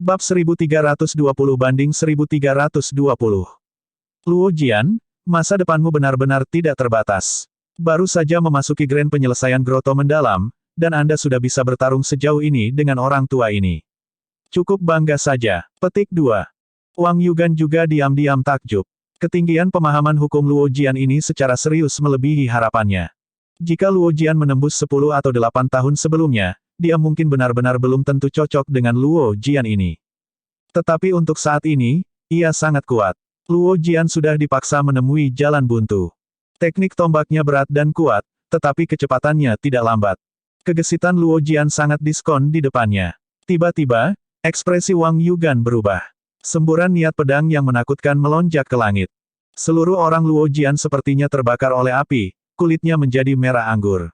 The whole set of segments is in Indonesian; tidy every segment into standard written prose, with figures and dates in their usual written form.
Bab 1320 banding 1320. Luo Jian, masa depanmu benar-benar tidak terbatas. Baru saja memasuki grand penyelesaian groto mendalam, dan Anda sudah bisa bertarung sejauh ini dengan orang tua ini. Cukup bangga saja. Petik 2. Wang Yugan juga diam-diam takjub. Ketinggian pemahaman hukum Luo Jian ini secara serius melebihi harapannya. Jika Luo Jian menembus 10 atau 8 tahun sebelumnya, dia mungkin benar-benar belum tentu cocok dengan Luo Jian ini. Tetapi untuk saat ini, ia sangat kuat. Luo Jian sudah dipaksa menemui jalan buntu. Teknik tombaknya berat dan kuat, tetapi kecepatannya tidak lambat. Kegesitan Luo Jian sangat diskon di depannya. Tiba-tiba, ekspresi Wang Yugan berubah. Semburan niat pedang yang menakutkan melonjak ke langit. Seluruh orang Luo Jian sepertinya terbakar oleh api, kulitnya menjadi merah anggur.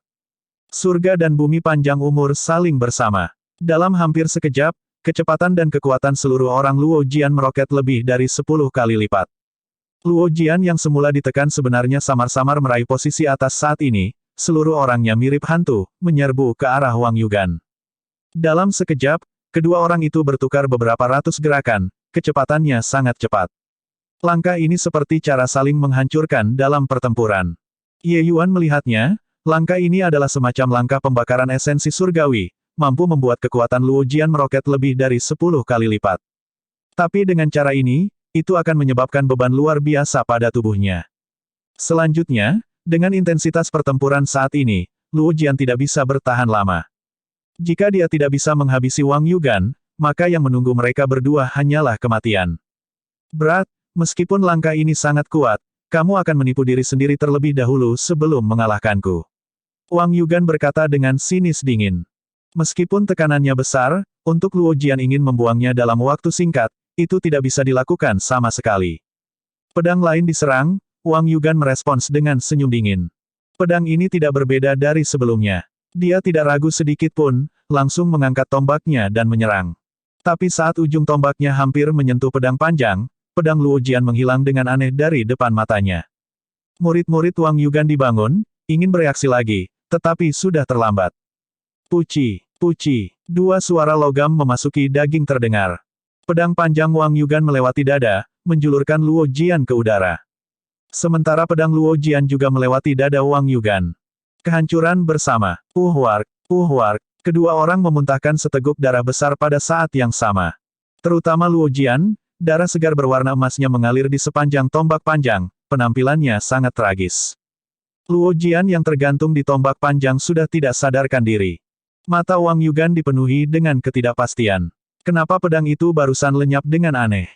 Surga dan bumi panjang umur saling bersama. Dalam hampir sekejap, kecepatan dan kekuatan seluruh orang Luo Jian meroket lebih dari 10 kali lipat. Luo Jian yang semula ditekan sebenarnya samar-samar meraih posisi atas saat ini, seluruh orangnya mirip hantu, menyerbu ke arah Wang Yugan. Dalam sekejap, kedua orang itu bertukar beberapa ratus gerakan, kecepatannya sangat cepat. Langkah ini seperti cara saling menghancurkan dalam pertempuran. Ye Yuan melihatnya, langkah ini adalah semacam langkah pembakaran esensi surgawi, mampu membuat kekuatan Luo Jian meroket lebih dari 10 kali lipat. Tapi dengan cara ini, itu akan menyebabkan beban luar biasa pada tubuhnya. Selanjutnya, dengan intensitas pertempuran saat ini, Luo Jian tidak bisa bertahan lama. Jika dia tidak bisa menghabisi Wang Yugan, maka yang menunggu mereka berdua hanyalah kematian. Berat, meskipun langkah ini sangat kuat, kamu akan menipu diri sendiri terlebih dahulu sebelum mengalahkanku. Wang Yugan berkata dengan sinis dingin. Meskipun tekanannya besar, untuk Luo Jian ingin membuangnya dalam waktu singkat, itu tidak bisa dilakukan sama sekali. Pedang lain diserang, Wang Yugan merespons dengan senyum dingin. Pedang ini tidak berbeda dari sebelumnya. Dia tidak ragu sedikit pun, langsung mengangkat tombaknya dan menyerang. Tapi saat ujung tombaknya hampir menyentuh pedang panjang, pedang Luo Jian menghilang dengan aneh dari depan matanya. Murid-murid Wang Yugan dibangun, ingin bereaksi lagi, tetapi sudah terlambat. Puci, puci, dua suara logam memasuki daging terdengar. Pedang panjang Wang Yugan melewati dada, menjulurkan Luo Jian ke udara. Sementara pedang Luo Jian juga melewati dada Wang Yugan. Kehancuran bersama. Puhwark, puhwark. Kedua orang memuntahkan seteguk darah besar pada saat yang sama. Terutama Luo Jian, darah segar berwarna emasnya mengalir di sepanjang tombak panjang, penampilannya sangat tragis. Luo Jian yang tergantung di tombak panjang sudah tidak sadarkan diri. Mata Wang Yugan dipenuhi dengan ketidakpastian. Kenapa pedang itu barusan lenyap dengan aneh?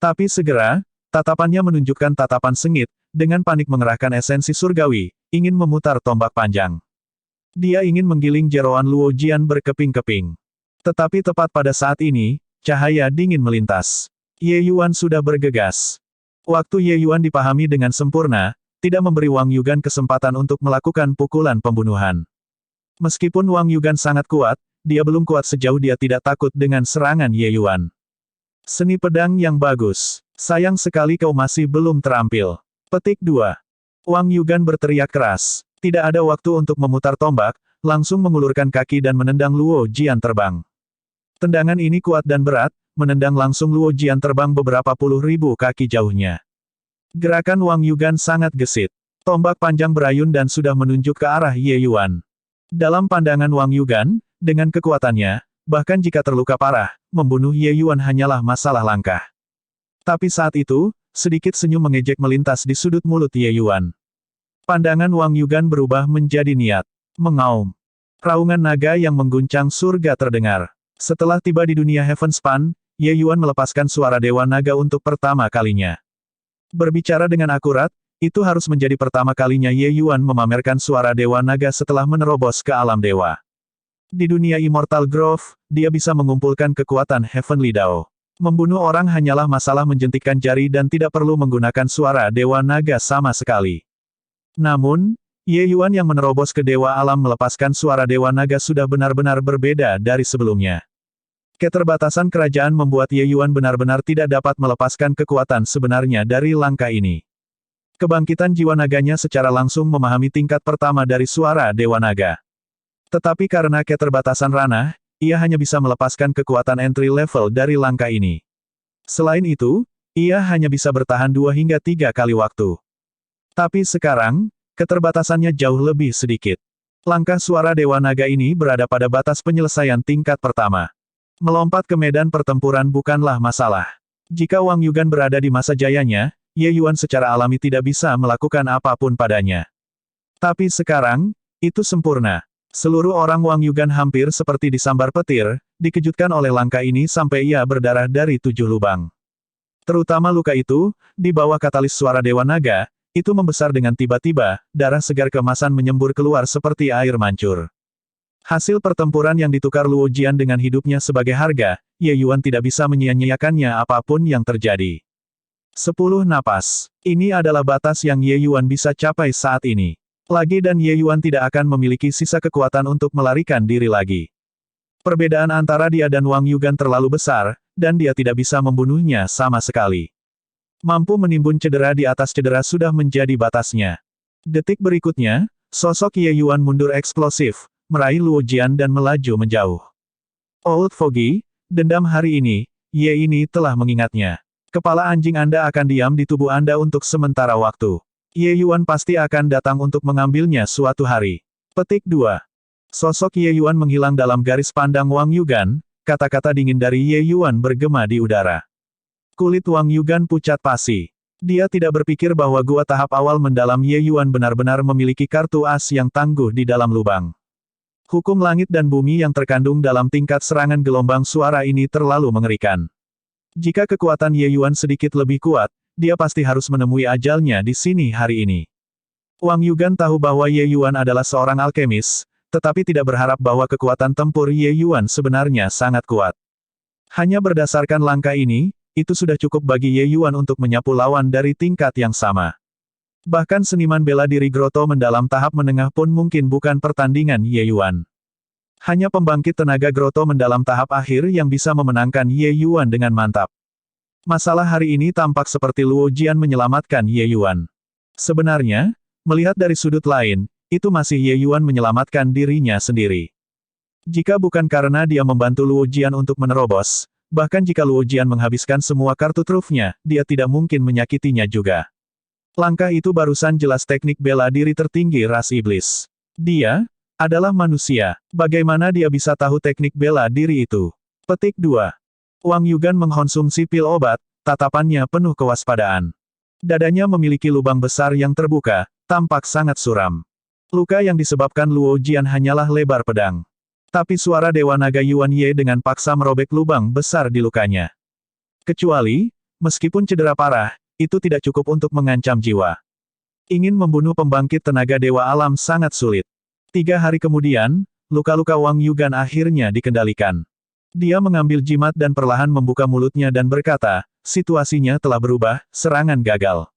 Tapi segera, tatapannya menunjukkan tatapan sengit, dengan panik mengerahkan esensi surgawi, ingin memutar tombak panjang. Dia ingin menggiling jeroan Luo Jian berkeping-keping. Tetapi tepat pada saat ini, cahaya dingin melintas. Ye Yuan sudah bergegas. Waktu Ye Yuan dipahami dengan sempurna, tidak memberi Wang Yugan kesempatan untuk melakukan pukulan pembunuhan. Meskipun Wang Yugan sangat kuat, dia belum kuat sejauh dia tidak takut dengan serangan Ye Yuan. Seni pedang yang bagus. Sayang sekali kau masih belum terampil. Petik 2. Wang Yugan berteriak keras. Tidak ada waktu untuk memutar tombak, langsung mengulurkan kaki dan menendang Luo Jian terbang. Tendangan ini kuat dan berat, menendang langsung Luo Jian terbang beberapa puluh ribu kaki jauhnya. Gerakan Wang Yugan sangat gesit. Tombak panjang berayun dan sudah menunjuk ke arah Ye Yuan. Dalam pandangan Wang Yugan, dengan kekuatannya, bahkan jika terluka parah, membunuh Ye Yuan hanyalah masalah langkah. Tapi saat itu, sedikit senyum mengejek melintas di sudut mulut Ye Yuan. Pandangan Wang Yugan berubah menjadi niat. Mengaum. Raungan naga yang mengguncang surga terdengar. Setelah tiba di dunia Heavenspan, Ye Yuan melepaskan suara Dewa Naga untuk pertama kalinya. Berbicara dengan akurat, itu harus menjadi pertama kalinya Ye Yuan memamerkan suara Dewa Naga setelah menerobos ke alam dewa. Di dunia Immortal Grove, dia bisa mengumpulkan kekuatan Heavenly Dao. Membunuh orang hanyalah masalah menjentikkan jari dan tidak perlu menggunakan suara Dewa Naga sama sekali. Namun, Ye Yuan yang menerobos ke Dewa Alam melepaskan suara Dewa Naga sudah benar-benar berbeda dari sebelumnya. Keterbatasan kerajaan membuat Ye Yuan benar-benar tidak dapat melepaskan kekuatan sebenarnya dari langkah ini. Kebangkitan jiwa naganya secara langsung memahami tingkat pertama dari suara Dewa Naga. Tetapi karena keterbatasan ranah, ia hanya bisa melepaskan kekuatan entry level dari langkah ini. Selain itu, ia hanya bisa bertahan 2 hingga 3 kali waktu. Tapi sekarang, keterbatasannya jauh lebih sedikit. Langkah suara Dewa Naga ini berada pada batas penyelesaian tingkat pertama. Melompat ke medan pertempuran bukanlah masalah. Jika Wang Yugan berada di masa jayanya, Ye Yuan secara alami tidak bisa melakukan apapun padanya. Tapi sekarang, itu sempurna. Seluruh orang Wang Yugan hampir seperti disambar petir, dikejutkan oleh langkah ini sampai ia berdarah dari 7 lubang. Terutama luka itu, di bawah katalis suara Dewa Naga, itu membesar dengan tiba-tiba, darah segar keemasan menyembur keluar seperti air mancur. Hasil pertempuran yang ditukar Luo Jian dengan hidupnya sebagai harga, Ye Yuan tidak bisa menyia-nyiakannya apapun yang terjadi. 10 napas. Ini adalah batas yang Ye Yuan bisa capai saat ini. Lagi dan Ye Yuan tidak akan memiliki sisa kekuatan untuk melarikan diri lagi. Perbedaan antara dia dan Wang Yugan terlalu besar, dan dia tidak bisa membunuhnya sama sekali. Mampu menimbun cedera di atas cedera sudah menjadi batasnya. Detik berikutnya, sosok Ye Yuan mundur eksplosif, meraih Luo Jian dan melaju menjauh. Old Foggy, dendam hari ini, Ye ini telah mengingatnya. Kepala anjing Anda akan diam di tubuh Anda untuk sementara waktu. Ye Yuan pasti akan datang untuk mengambilnya suatu hari. Petik 2. Sosok Ye Yuan menghilang dalam garis pandang Wang Yugan, kata-kata dingin dari Ye Yuan bergema di udara. Kulit Wang Yugan pucat pasi. Dia tidak berpikir bahwa gua tahap awal mendalam Ye Yuan benar-benar memiliki kartu as yang tangguh di dalam lubang. Hukum langit dan bumi yang terkandung dalam tingkat serangan gelombang suara ini terlalu mengerikan. Jika kekuatan Ye Yuan sedikit lebih kuat, dia pasti harus menemui ajalnya di sini hari ini. Wang Yugan tahu bahwa Ye Yuan adalah seorang alkemis, tetapi tidak berharap bahwa kekuatan tempur Ye Yuan sebenarnya sangat kuat. Hanya berdasarkan langkah ini, itu sudah cukup bagi Ye Yuan untuk menyapu lawan dari tingkat yang sama. Bahkan seniman bela diri Groto mendalam tahap menengah pun mungkin bukan pertandingan Ye Yuan. Hanya pembangkit tenaga Groto mendalam tahap akhir yang bisa memenangkan Ye Yuan dengan mantap. Masalah hari ini tampak seperti Luo Jian menyelamatkan Ye Yuan. Sebenarnya, melihat dari sudut lain, itu masih Ye Yuan menyelamatkan dirinya sendiri. Jika bukan karena dia membantu Luo Jian untuk menerobos, bahkan jika Luo Jian menghabiskan semua kartu trufnya, dia tidak mungkin menyakitinya juga. Langkah itu barusan jelas teknik bela diri tertinggi ras iblis. Dia adalah manusia. Bagaimana dia bisa tahu teknik bela diri itu? Petik 2. Wang Yugan mengkonsumsi pil obat, tatapannya penuh kewaspadaan. Dadanya memiliki lubang besar yang terbuka, tampak sangat suram. Luka yang disebabkan Luo Jian hanyalah lebar pedang. Tapi suara Dewa Naga Yuan Ye dengan paksa merobek lubang besar di lukanya. Kecuali, meskipun cedera parah, itu tidak cukup untuk mengancam jiwa. Ingin membunuh pembangkit tenaga dewa alam sangat sulit. 3 hari kemudian, luka-luka Wang Yugan akhirnya dikendalikan. Dia mengambil jimat dan perlahan membuka mulutnya dan berkata, situasinya telah berubah, serangan gagal.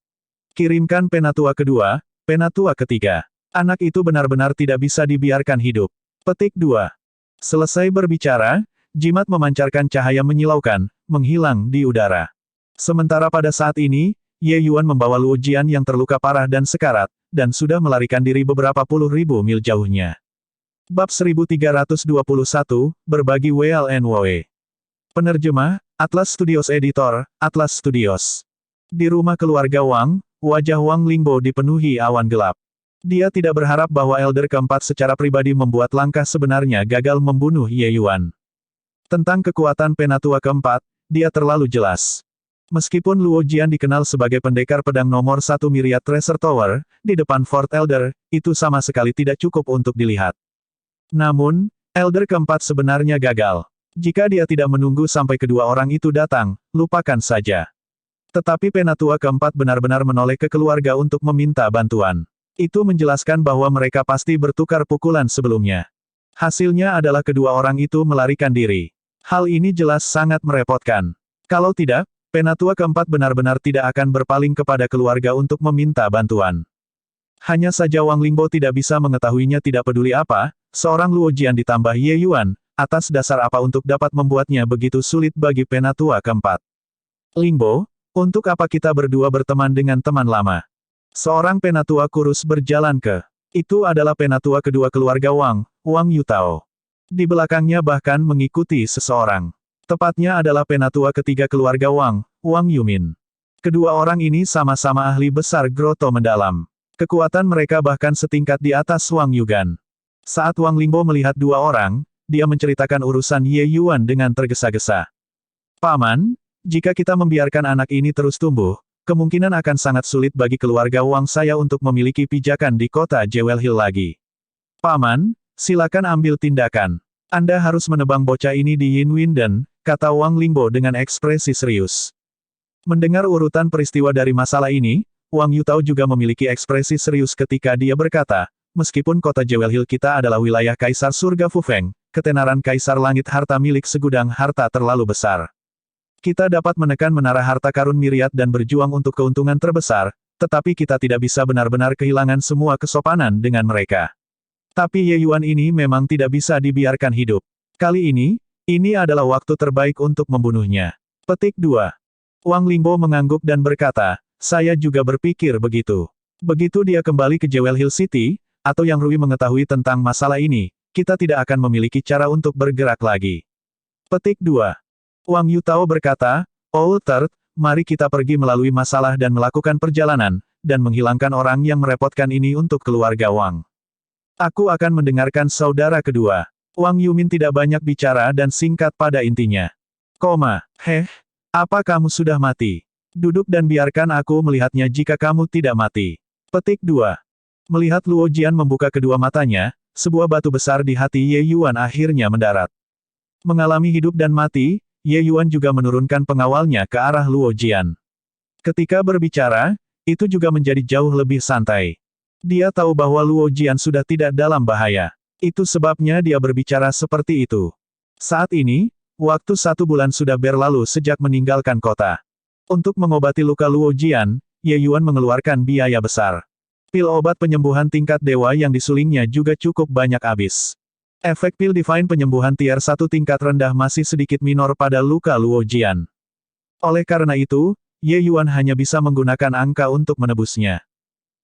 Kirimkan penatua kedua, penatua ketiga. Anak itu benar-benar tidak bisa dibiarkan hidup. Petik 2. Selesai berbicara, jimat memancarkan cahaya menyilaukan, menghilang di udara. Sementara pada saat ini, Ye Yuan membawa Luo Jian yang terluka parah dan sekarat, dan sudah melarikan diri beberapa puluh ribu mil jauhnya. Bab 1321, Berbagi WLNWE. Penerjemah, Atlas Studios Editor, Atlas Studios. Di rumah keluarga Wang, wajah Wang Lingbo dipenuhi awan gelap. Dia tidak berharap bahwa Elder keempat secara pribadi membuat langkah sebenarnya gagal membunuh Ye Yuan. Tentang kekuatan penatua keempat, dia terlalu jelas. Meskipun Luo Jian dikenal sebagai pendekar pedang nomor 1 Myriad Treasure Tower, di depan Fort Elder, itu sama sekali tidak cukup untuk dilihat. Namun, Elder keempat sebenarnya gagal. Jika dia tidak menunggu sampai kedua orang itu datang, lupakan saja. Tetapi penatua keempat benar-benar menoleh ke keluarga untuk meminta bantuan. Itu menjelaskan bahwa mereka pasti bertukar pukulan sebelumnya. Hasilnya adalah kedua orang itu melarikan diri. Hal ini jelas sangat merepotkan. Kalau tidak, penatua keempat benar-benar tidak akan berpaling kepada keluarga untuk meminta bantuan. Hanya saja Wang Lingbo tidak bisa mengetahuinya tidak peduli apa, seorang Luo Jian ditambah Ye Yuan, atas dasar apa untuk dapat membuatnya begitu sulit bagi penatua keempat. Lingbo, untuk apa kita berdua berteman dengan teman lama? Seorang penatua kurus berjalan ke. Itu adalah penatua kedua keluarga Wang, Wang Yutao. Di belakangnya bahkan mengikuti seseorang. Tepatnya adalah penatua ketiga keluarga Wang, Wang Yumin. Kedua orang ini sama-sama ahli besar Groto Mendalam. Kekuatan mereka bahkan setingkat di atas Wang Yugan. Saat Wang Lingbo melihat dua orang, dia menceritakan urusan Ye Yuan dengan tergesa-gesa. Paman, jika kita membiarkan anak ini terus tumbuh, kemungkinan akan sangat sulit bagi keluarga Wang saya untuk memiliki pijakan di kota Jewel Hill lagi. Paman, silakan ambil tindakan. Anda harus menebang bocah ini di Yin Winden, kata Wang Lingbo dengan ekspresi serius. Mendengar urutan peristiwa dari masalah ini, Wang Yutao juga memiliki ekspresi serius ketika dia berkata, meskipun kota Jewel Hill kita adalah wilayah Kaisar Surga Fufeng, ketenaran Kaisar Langit harta milik segudang harta terlalu besar. Kita dapat menekan menara harta karun Myriad dan berjuang untuk keuntungan terbesar, tetapi kita tidak bisa benar-benar kehilangan semua kesopanan dengan mereka. Tapi Ye Yuan ini memang tidak bisa dibiarkan hidup. Kali ini adalah waktu terbaik untuk membunuhnya. Petik 2. Wang Lingbo mengangguk dan berkata, saya juga berpikir begitu. Begitu dia kembali ke Jewel Hill City, atau Yang Rui mengetahui tentang masalah ini, kita tidak akan memiliki cara untuk bergerak lagi. Petik 2. Wang Yutao berkata, Old Third, mari kita pergi melalui masalah dan melakukan perjalanan, dan menghilangkan orang yang merepotkan ini untuk keluarga Wang. Aku akan mendengarkan saudara kedua. Wang Yumin tidak banyak bicara dan singkat pada intinya. Apa kamu sudah mati? Duduk dan biarkan aku melihatnya jika kamu tidak mati. Petik 2. Melihat Luo Jian membuka kedua matanya, sebuah batu besar di hati Ye Yuan akhirnya mendarat. Mengalami hidup dan mati, Ye Yuan juga menurunkan pengawalnya ke arah Luo Jian. Ketika berbicara, itu juga menjadi jauh lebih santai. Dia tahu bahwa Luo Jian sudah tidak dalam bahaya. Itu sebabnya dia berbicara seperti itu. Saat ini, waktu 1 bulan sudah berlalu sejak meninggalkan kota. Untuk mengobati luka Luo Jian, Ye Yuan mengeluarkan biaya besar. Pil obat penyembuhan tingkat dewa yang disulingnya juga cukup banyak habis. Efek pil divine penyembuhan tier 1 tingkat rendah masih sedikit minor pada luka Luo Jian. Oleh karena itu, Ye Yuan hanya bisa menggunakan angka untuk menebusnya.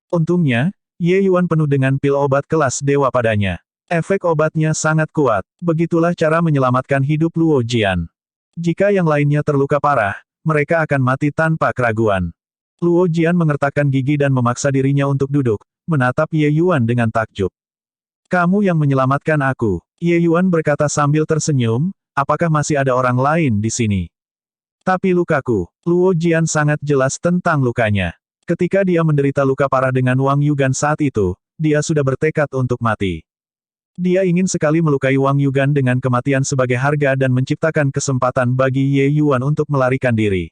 Untungnya, Ye Yuan penuh dengan pil obat kelas dewa padanya. Efek obatnya sangat kuat. Begitulah cara menyelamatkan hidup Luo Jian. Jika yang lainnya terluka parah, mereka akan mati tanpa keraguan. Luo Jian mengertakkan gigi dan memaksa dirinya untuk duduk, menatap Ye Yuan dengan takjub. Kamu yang menyelamatkan aku. Ye Yuan berkata sambil tersenyum, apakah masih ada orang lain di sini? Tapi lukaku. Luo Jian sangat jelas tentang lukanya. Ketika dia menderita luka parah dengan Wang Yugan saat itu, dia sudah bertekad untuk mati. Dia ingin sekali melukai Wang Yugan dengan kematian sebagai harga dan menciptakan kesempatan bagi Ye Yuan untuk melarikan diri.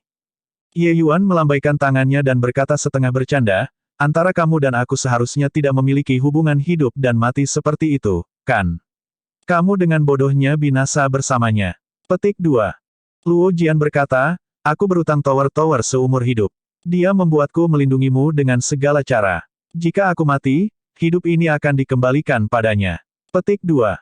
Ye Yuan melambaikan tangannya dan berkata setengah bercanda, antara kamu dan aku seharusnya tidak memiliki hubungan hidup dan mati seperti itu, kan? Kamu dengan bodohnya binasa bersamanya. Petik 2. Luo Jian berkata, aku berutang tower-tower seumur hidup. Dia membuatku melindungimu dengan segala cara. Jika aku mati, hidup ini akan dikembalikan padanya. Petik 2.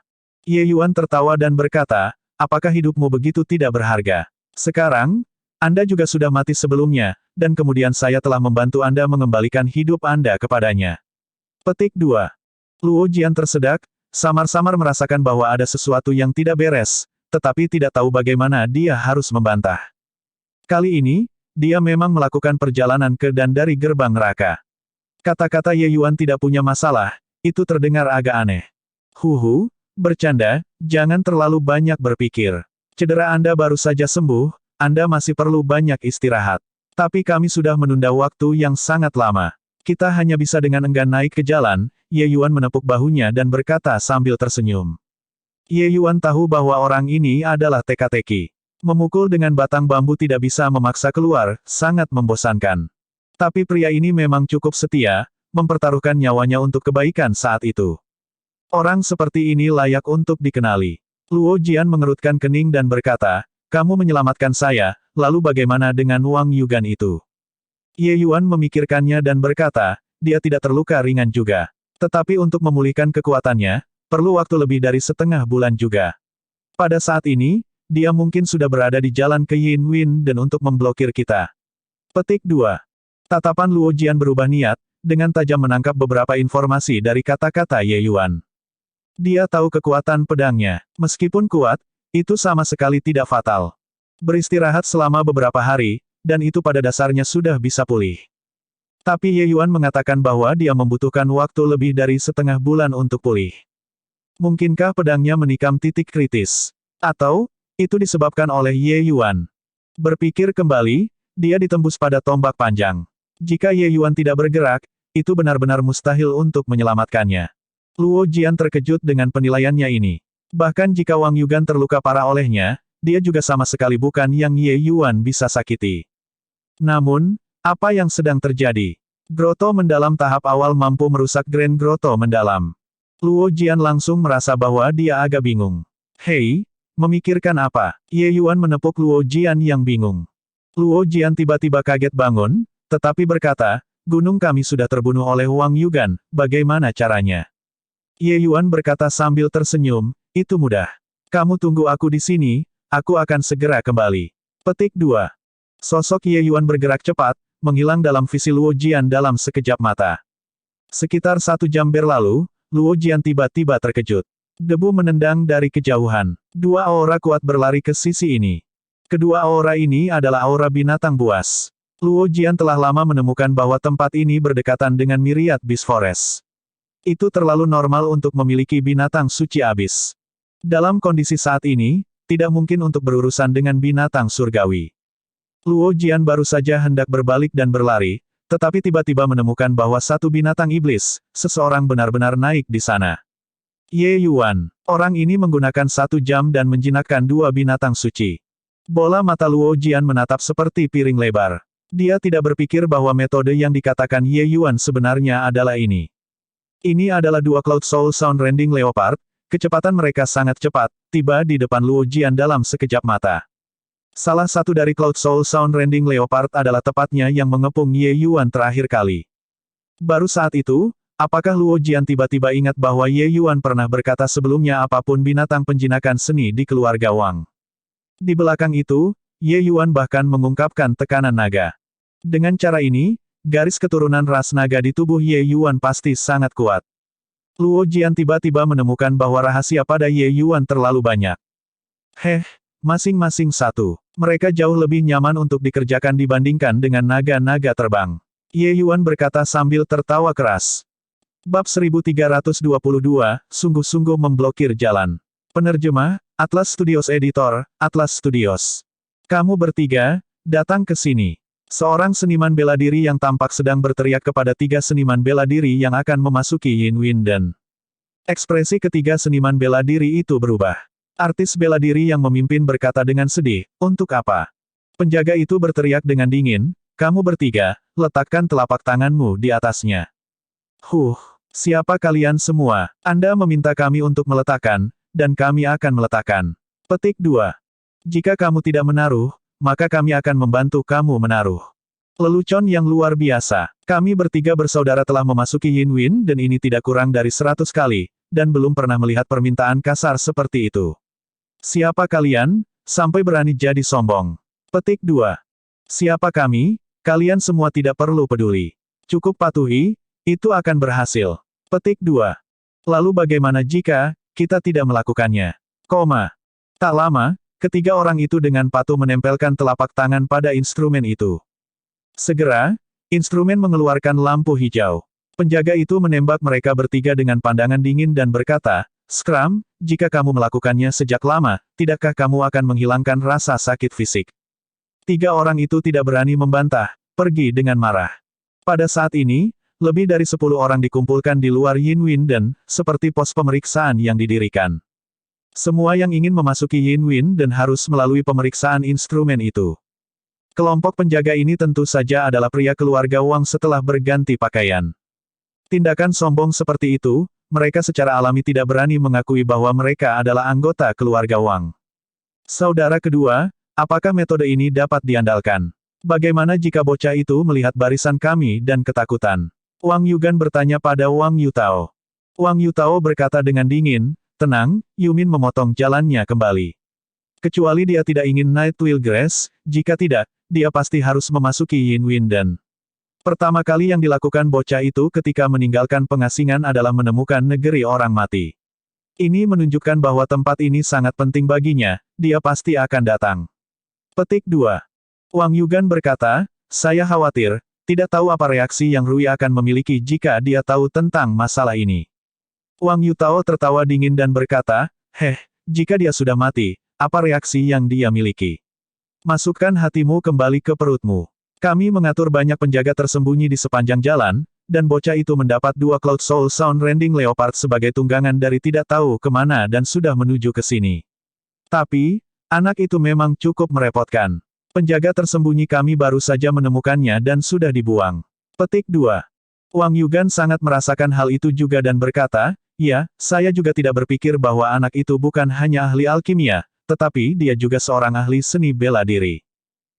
Ye Yuan tertawa dan berkata, apakah hidupmu begitu tidak berharga? Sekarang, Anda juga sudah mati sebelumnya, dan kemudian saya telah membantu Anda mengembalikan hidup Anda kepadanya. Petik 2. Luo Jian tersedak, samar-samar merasakan bahwa ada sesuatu yang tidak beres, tetapi tidak tahu bagaimana dia harus membantah. Kali ini, dia memang melakukan perjalanan ke dan dari gerbang neraka. Kata-kata Ye Yuan tidak punya masalah, itu terdengar agak aneh. Bercanda, jangan terlalu banyak berpikir. Cedera Anda baru saja sembuh, Anda masih perlu banyak istirahat. Tapi kami sudah menunda waktu yang sangat lama. Kita hanya bisa dengan enggan naik ke jalan, Ye Yuan menepuk bahunya dan berkata sambil tersenyum. Ye Yuan tahu bahwa orang ini adalah teka-teki. Memukul dengan batang bambu tidak bisa memaksa keluar, sangat membosankan. Tapi pria ini memang cukup setia, mempertaruhkan nyawanya untuk kebaikan saat itu. Orang seperti ini layak untuk dikenali. Luo Jian mengerutkan kening dan berkata, kamu menyelamatkan saya, lalu bagaimana dengan Wang Yugan itu? Ye Yuan memikirkannya dan berkata, dia tidak terluka ringan juga. Tetapi untuk memulihkan kekuatannya, perlu waktu lebih dari setengah bulan juga. Pada saat ini, dia mungkin sudah berada di jalan ke Yin Win dan untuk memblokir kita. Petik 2. Tatapan Luo Jian berubah niat, dengan tajam menangkap beberapa informasi dari kata-kata Ye Yuan. Dia tahu kekuatan pedangnya. Meskipun kuat, itu sama sekali tidak fatal. Beristirahat selama beberapa hari, dan itu pada dasarnya sudah bisa pulih. Tapi Ye Yuan mengatakan bahwa dia membutuhkan waktu lebih dari setengah bulan untuk pulih. Mungkinkah pedangnya menikam titik kritis? Atau, itu disebabkan oleh Ye Yuan? Berpikir kembali, dia ditembus pada tombak panjang. Jika Ye Yuan tidak bergerak, itu benar-benar mustahil untuk menyelamatkannya. Luo Jian terkejut dengan penilaiannya ini. Bahkan jika Wang Yugan terluka parah olehnya, dia juga sama sekali bukan yang Ye Yuan bisa sakiti. Namun, apa yang sedang terjadi? Groto mendalam tahap awal mampu merusak Grand Groto mendalam. Luo Jian langsung merasa bahwa dia agak bingung. Hei, memikirkan apa? Ye Yuan menepuk Luo Jian yang bingung. Luo Jian tiba-tiba kaget bangun, tetapi berkata, gunung kami sudah terbunuh oleh Wang Yugan, bagaimana caranya? Ye Yuan berkata sambil tersenyum, itu mudah. Kamu tunggu aku di sini, aku akan segera kembali. Petik 2. Sosok Ye Yuan bergerak cepat, menghilang dalam visi Luo Jian dalam sekejap mata. Sekitar 1 jam berlalu, Luo Jian tiba-tiba terkejut. Debu menendang dari kejauhan. 2 aura kuat berlari ke sisi ini. Kedua aura ini adalah aura binatang buas. Luo Jian telah lama menemukan bahwa tempat ini berdekatan dengan Myriad Beast Forest. Itu terlalu normal untuk memiliki binatang suci abis. Dalam kondisi saat ini, tidak mungkin untuk berurusan dengan binatang surgawi. Luo Jian baru saja hendak berbalik dan berlari, tetapi tiba-tiba menemukan bahwa satu binatang iblis, seseorang benar-benar naik di sana. Ye Yuan, orang ini menggunakan 1 jam dan menjinakkan 2 binatang suci. Bola mata Luo Jian menatap seperti piring lebar. Dia tidak berpikir bahwa metode yang dikatakan Ye Yuan sebenarnya adalah ini. Ini adalah 2 Cloud Soul Sound Rending Leopard, kecepatan mereka sangat cepat, tiba di depan Luo Jian dalam sekejap mata. Salah satu dari Cloud Soul Sound Rending Leopard adalah tepatnya yang mengepung Ye Yuan terakhir kali. Baru saat itu, apakah Luo Jian tiba-tiba ingat bahwa Ye Yuan pernah berkata sebelumnya apapun binatang penjinakan seni di keluarga Wang. Di belakang itu, Ye Yuan bahkan mengungkapkan tekanan naga. Dengan cara ini, garis keturunan ras naga di tubuh Ye Yuan pasti sangat kuat. Luo Jian tiba-tiba menemukan bahwa rahasia pada Ye Yuan terlalu banyak. Masing-masing satu. Mereka jauh lebih nyaman untuk dikerjakan dibandingkan dengan naga-naga terbang. Ye Yuan berkata sambil tertawa keras. Bab 1322, sungguh-sungguh memblokir jalan. Penerjemah, Atlas Studios Editor, Atlas Studios. Kamu bertiga, datang ke sini. Seorang seniman bela diri yang tampak sedang berteriak kepada 3 seniman bela diri yang akan memasuki Yin Winden. Ekspresi ketiga seniman bela diri itu berubah. Artis bela diri yang memimpin berkata dengan sedih, untuk apa? Penjaga itu berteriak dengan dingin, kamu bertiga, letakkan telapak tanganmu di atasnya. Siapa kalian semua? Anda meminta kami untuk meletakkan, dan kami akan meletakkan. Petik 2. Jika kamu tidak menaruh, maka kami akan membantu kamu menaruh. Lelucon yang luar biasa. Kami bertiga bersaudara telah memasuki Yin Win dan ini tidak kurang dari 100 kali, dan belum pernah melihat permintaan kasar seperti itu. Siapa kalian, sampai berani jadi sombong? Petik 2. Siapa kami? Kalian semua tidak perlu peduli. Cukup patuhi, itu akan berhasil. Petik 2. Lalu bagaimana jika kita tidak melakukannya? Tak lama, ketiga orang itu dengan patuh menempelkan telapak tangan pada instrumen itu. Segera, instrumen mengeluarkan lampu hijau. Penjaga itu menembak mereka bertiga dengan pandangan dingin dan berkata, Scrum, jika kamu melakukannya sejak lama, tidakkah kamu akan menghilangkan rasa sakit fisik? 3 orang itu tidak berani membantah, pergi dengan marah. Pada saat ini, lebih dari 10 orang dikumpulkan di luar Yin Winden, seperti pos pemeriksaan yang didirikan. Semua yang ingin memasuki Yin Winden harus melalui pemeriksaan instrumen itu. Kelompok penjaga ini tentu saja adalah pria keluarga Wang setelah berganti pakaian. Tindakan sombong seperti itu, mereka secara alami tidak berani mengakui bahwa mereka adalah anggota keluarga Wang. Saudara kedua, apakah metode ini dapat diandalkan? Bagaimana jika bocah itu melihat barisan kami dan ketakutan? Wang Yugan bertanya pada Wang Yutao. Wang Yutao berkata dengan dingin, tenang, Yumin memotong jalannya kembali. Kecuali dia tidak ingin Night Twill Grass, jika tidak, dia pasti harus memasuki Yin Winden. Pertama kali yang dilakukan bocah itu ketika meninggalkan pengasingan adalah menemukan negeri orang mati. Ini menunjukkan bahwa tempat ini sangat penting baginya, dia pasti akan datang. Petik 2. Wang Yugan berkata, saya khawatir, tidak tahu apa reaksi yang Rui akan memiliki jika dia tahu tentang masalah ini. Wang Yutao tertawa dingin dan berkata, jika dia sudah mati, apa reaksi yang dia miliki? Masukkan hatimu kembali ke perutmu. Kami mengatur banyak penjaga tersembunyi di sepanjang jalan, dan bocah itu mendapat 2 Cloud Soul Sound Rending Leopard sebagai tunggangan dari tidak tahu kemana dan sudah menuju ke sini. Tapi, anak itu memang cukup merepotkan. Penjaga tersembunyi kami baru saja menemukannya dan sudah dibuang. Petik 2. Wang Yugan sangat merasakan hal itu juga dan berkata, ya, saya juga tidak berpikir bahwa anak itu bukan hanya ahli alkimia, tetapi dia juga seorang ahli seni bela diri.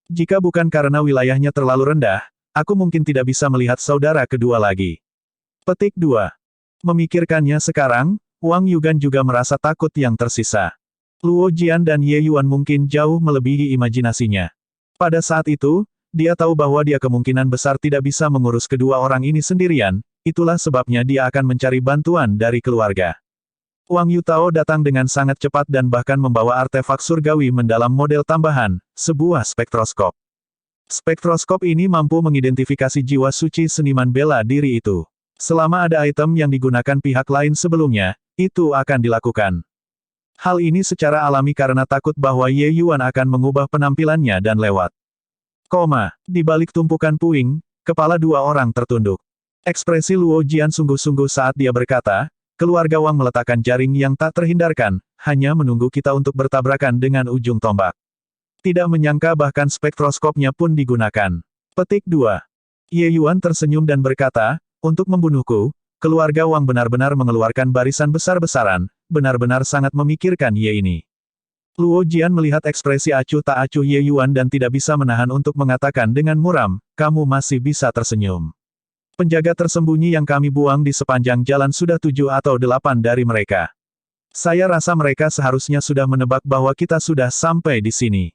Jika bukan karena wilayahnya terlalu rendah, aku mungkin tidak bisa melihat saudara kedua lagi. Petik 2. Memikirkannya sekarang, Wang Yugan juga merasa takut yang tersisa. Luo Jian dan Ye Yuan mungkin jauh melebihi imajinasinya. Pada saat itu, dia tahu bahwa dia kemungkinan besar tidak bisa mengurus kedua orang ini sendirian, itulah sebabnya dia akan mencari bantuan dari keluarga. Wang Yutao datang dengan sangat cepat dan bahkan membawa artefak surgawi mendalam model tambahan, sebuah spektroskop. Spektroskop ini mampu mengidentifikasi jiwa suci seniman bela diri itu. Selama ada item yang digunakan pihak lain sebelumnya, itu akan dilakukan. Hal ini secara alami karena takut bahwa Ye Yuan akan mengubah penampilannya dan lewat. Di balik tumpukan puing, kepala 2 orang tertunduk. Ekspresi Luo Jian sungguh-sungguh saat dia berkata, keluarga Wang meletakkan jaring yang tak terhindarkan, hanya menunggu kita untuk bertabrakan dengan ujung tombak. Tidak menyangka bahkan spektroskopnya pun digunakan. Petik 2. Ye Yuan tersenyum dan berkata, untuk membunuhku, keluarga Wang benar-benar mengeluarkan barisan besar-besaran, benar-benar sangat memikirkan Ye ini. Luo Jian melihat ekspresi acuh tak acuh Ye Yuan dan tidak bisa menahan untuk mengatakan dengan muram, kamu masih bisa tersenyum. Penjaga tersembunyi yang kami buang di sepanjang jalan sudah 7 atau 8 dari mereka. Saya rasa mereka seharusnya sudah menebak bahwa kita sudah sampai di sini.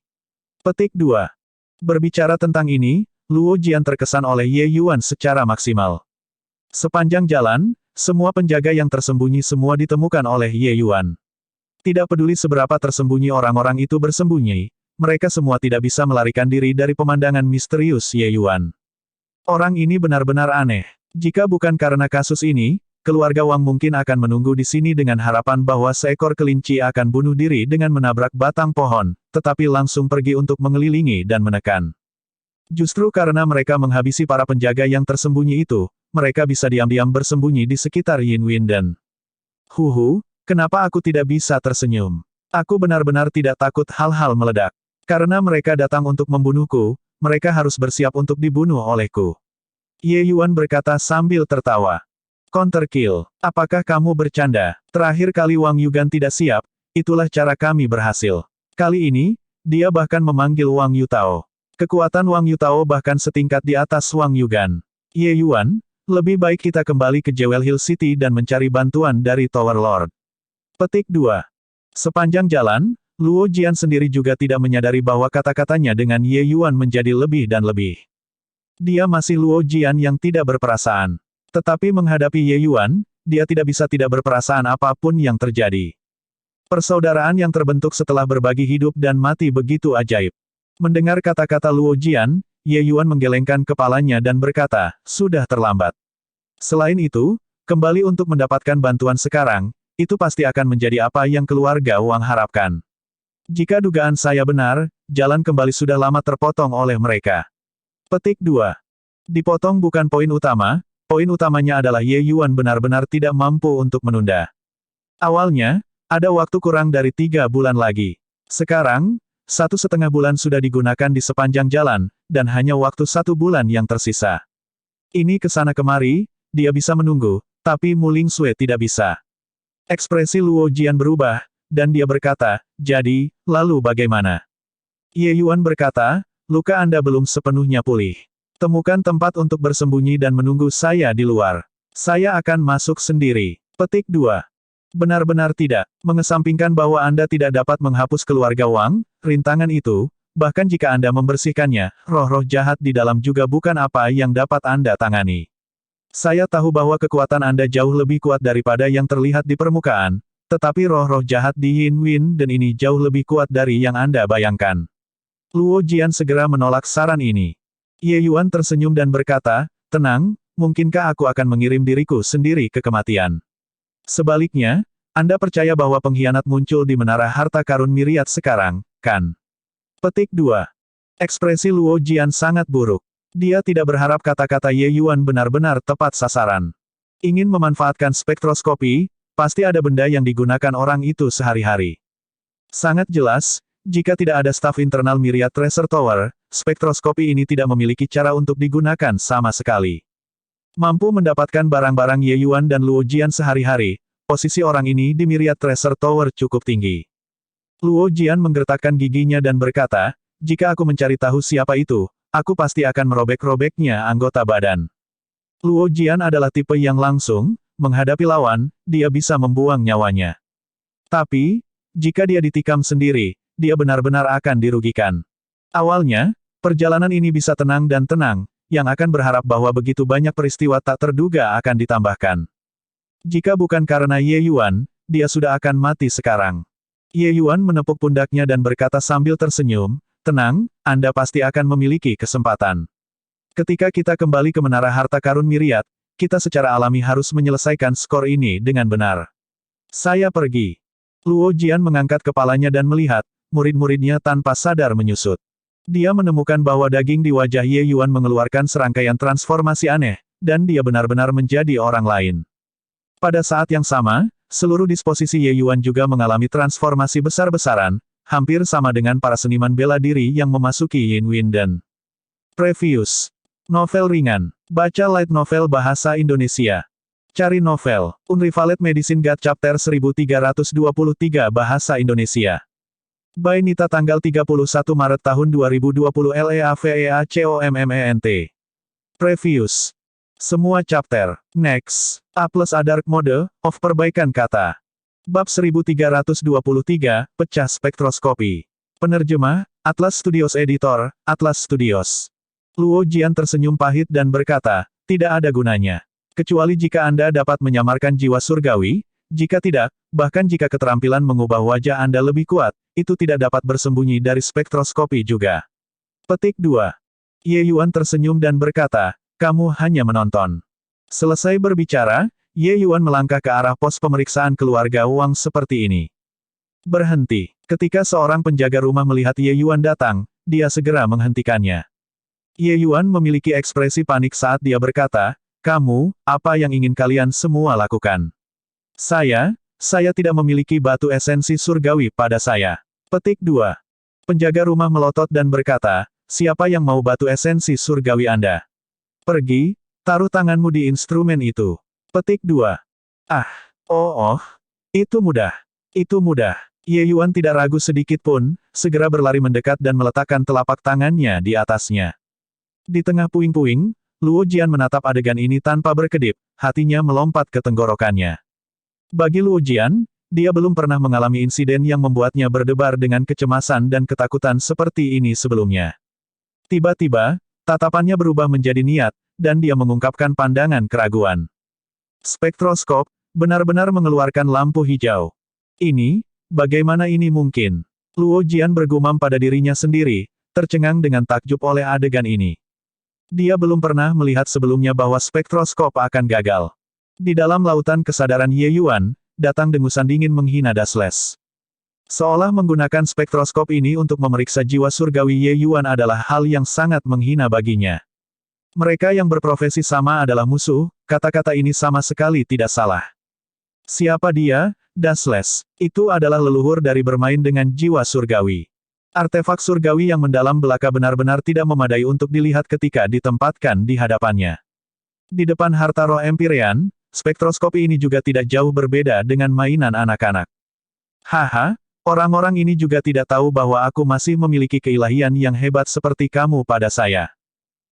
Petik 2. Berbicara tentang ini, Luo Jian terkesan oleh Ye Yuan secara maksimal. Sepanjang jalan, semua penjaga yang tersembunyi semua ditemukan oleh Ye Yuan. Tidak peduli seberapa tersembunyi orang-orang itu bersembunyi, mereka semua tidak bisa melarikan diri dari pemandangan misterius Ye Yuan. Orang ini benar-benar aneh. Jika bukan karena kasus ini, keluarga Wang mungkin akan menunggu di sini dengan harapan bahwa seekor kelinci akan bunuh diri dengan menabrak batang pohon, tetapi langsung pergi untuk mengelilingi dan menekan. Justru karena mereka menghabisi para penjaga yang tersembunyi itu, mereka bisa diam-diam bersembunyi di sekitar Yin Winden. Kenapa aku tidak bisa tersenyum? Aku benar-benar tidak takut hal-hal meledak. Karena mereka datang untuk membunuhku, mereka harus bersiap untuk dibunuh olehku. Ye Yuan berkata sambil tertawa. Counter kill. Apakah kamu bercanda? Terakhir kali Wang Yugan tidak siap, itulah cara kami berhasil. Kali ini, dia bahkan memanggil Wang Yutao. Kekuatan Wang Yutao bahkan setingkat di atas Wang Yugan. Ye Yuan, lebih baik kita kembali ke Jewel Hill City dan mencari bantuan dari Tower Lord. Petik 2. Sepanjang jalan, Luo Jian sendiri juga tidak menyadari bahwa kata-katanya dengan Ye Yuan menjadi lebih dan lebih. Dia masih Luo Jian yang tidak berperasaan. Tetapi menghadapi Ye Yuan, dia tidak bisa tidak berperasaan apapun yang terjadi. Persaudaraan yang terbentuk setelah berbagi hidup dan mati begitu ajaib. Mendengar kata-kata Luo Jian, Ye Yuan menggelengkan kepalanya dan berkata, sudah terlambat. Selain itu, kembali untuk mendapatkan bantuan sekarang, itu pasti akan menjadi apa yang keluarga Wang harapkan. Jika dugaan saya benar, jalan kembali sudah lama terpotong oleh mereka. Petik 2. Dipotong bukan poin utama, poin utamanya adalah Ye Yuan benar-benar tidak mampu untuk menunda. Awalnya, ada waktu kurang dari 3 bulan lagi. Sekarang, 1,5 bulan sudah digunakan di sepanjang jalan, dan hanya waktu 1 bulan yang tersisa. Ini kesana kemari, dia bisa menunggu, tapi Mu Ling Xue tidak bisa. Ekspresi Luo Jian berubah, dan dia berkata, jadi, lalu bagaimana? Ye Yuan berkata, luka Anda belum sepenuhnya pulih. Temukan tempat untuk bersembunyi dan menunggu saya di luar. Saya akan masuk sendiri. Petik 2. Benar-benar tidak. Mengesampingkan bahwa Anda tidak dapat menghapus keluarga Wang, rintangan itu, bahkan jika Anda membersihkannya, roh-roh jahat di dalam juga bukan apa yang dapat Anda tangani. Saya tahu bahwa kekuatan Anda jauh lebih kuat daripada yang terlihat di permukaan, Tetapi roh-roh jahat di Yin Winden ini jauh lebih kuat dari yang Anda bayangkan. Luo Jian segera menolak saran ini. Ye Yuan tersenyum dan berkata, tenang, mungkinkah aku akan mengirim diriku sendiri ke kematian? Sebaliknya, Anda percaya bahwa pengkhianat muncul di menara harta karun Miriat sekarang, kan? Petik 2. Ekspresi Luo Jian sangat buruk. Dia tidak berharap kata-kata Ye Yuan benar-benar tepat sasaran. Ingin memanfaatkan spektroskopi, pasti ada benda yang digunakan orang itu sehari-hari. Sangat jelas, jika tidak ada staf internal Myriad Treasure Tower, spektroskopi ini tidak memiliki cara untuk digunakan sama sekali. Mampu mendapatkan barang-barang Ye Yuan dan Luo Jian sehari-hari, posisi orang ini di Myriad Treasure Tower cukup tinggi. Luo Jian menggertakkan giginya dan berkata, jika aku mencari tahu siapa itu, aku pasti akan merobek-robeknya anggota badan. Luo Jian adalah tipe yang langsung, menghadapi lawan, dia bisa membuang nyawanya. Tapi, jika dia ditikam sendiri, dia benar-benar akan dirugikan. Awalnya, perjalanan ini bisa tenang dan tenang, yang akan berharap bahwa begitu banyak peristiwa tak terduga akan ditambahkan. Jika bukan karena Ye Yuan, dia sudah akan mati sekarang. Ye Yuan menepuk pundaknya dan berkata sambil tersenyum, tenang, Anda pasti akan memiliki kesempatan. Ketika kita kembali ke menara harta karun Miriat, kita secara alami harus menyelesaikan skor ini dengan benar. Saya pergi. Luo Jian mengangkat kepalanya dan melihat, murid-muridnya tanpa sadar menyusut. Dia menemukan bahwa daging di wajah Ye Yuan mengeluarkan serangkaian transformasi aneh, dan dia benar-benar menjadi orang lain. Pada saat yang sama, seluruh disposisi Ye Yuan juga mengalami transformasi besar-besaran, hampir sama dengan para seniman bela diri yang memasuki Yin Winden. Previous. Novel ringan. Baca light novel bahasa Indonesia. Cari novel. Unrivaled Medicine God Chapter 1323 bahasa Indonesia. By Nita tanggal 31 Maret tahun 2020 LEAVEACOMMENT. Previous. Semua chapter. Next. A plus A dark mode, of perbaikan kata. Bab 1323, Pecah Spektroskopi. Penerjemah, Atlas Studios Editor, Atlas Studios. Luo Jian tersenyum pahit dan berkata, tidak ada gunanya. Kecuali jika Anda dapat menyamarkan jiwa surgawi, jika tidak, bahkan jika keterampilan mengubah wajah Anda lebih kuat, itu tidak dapat bersembunyi dari spektroskopi juga. Petik 2. Ye Yuan tersenyum dan berkata, kamu hanya menonton. Selesai berbicara, Ye Yuan melangkah ke arah pos pemeriksaan keluarga Wang seperti ini. Berhenti. Ketika seorang penjaga rumah melihat Ye Yuan datang, dia segera menghentikannya. Ye Yuan memiliki ekspresi panik saat dia berkata, kamu, apa yang ingin kalian semua lakukan? Saya tidak memiliki batu esensi surgawi pada saya. Petik 2. Penjaga rumah melotot dan berkata, siapa yang mau batu esensi surgawi Anda? Pergi, taruh tanganmu di instrumen itu. Petik 2. Itu mudah. Itu mudah. Ye Yuan tidak ragu sedikit pun, segera berlari mendekat dan meletakkan telapak tangannya di atasnya. Di tengah puing-puing, Luo Jian menatap adegan ini tanpa berkedip, hatinya melompat ke tenggorokannya. Bagi Luo Jian, dia belum pernah mengalami insiden yang membuatnya berdebar dengan kecemasan dan ketakutan seperti ini sebelumnya. Tiba-tiba, tatapannya berubah menjadi niat, dan dia mengungkapkan pandangan keraguan. Spektroskop, benar-benar mengeluarkan lampu hijau. Ini, bagaimana ini mungkin? Luo Jian bergumam pada dirinya sendiri, tercengang dengan takjub oleh adegan ini. Dia belum pernah melihat sebelumnya bahwa spektroskop akan gagal. Di dalam lautan kesadaran Ye Yuan, datang dengusan dingin menghina Dasles. Seolah menggunakan spektroskop ini untuk memeriksa jiwa surgawi Ye Yuan adalah hal yang sangat menghina baginya. Mereka yang berprofesi sama adalah musuh, kata-kata ini sama sekali tidak salah. Siapa dia? Dasles. Itu adalah leluhur dari bermain dengan jiwa surgawi. Artefak surgawi yang mendalam belaka benar-benar tidak memadai untuk dilihat ketika ditempatkan di hadapannya. Di depan harta roh Empyrean, spektroskopi ini juga tidak jauh berbeda dengan mainan anak-anak. Haha, orang-orang ini juga tidak tahu bahwa aku masih memiliki keilahian yang hebat seperti kamu pada saya.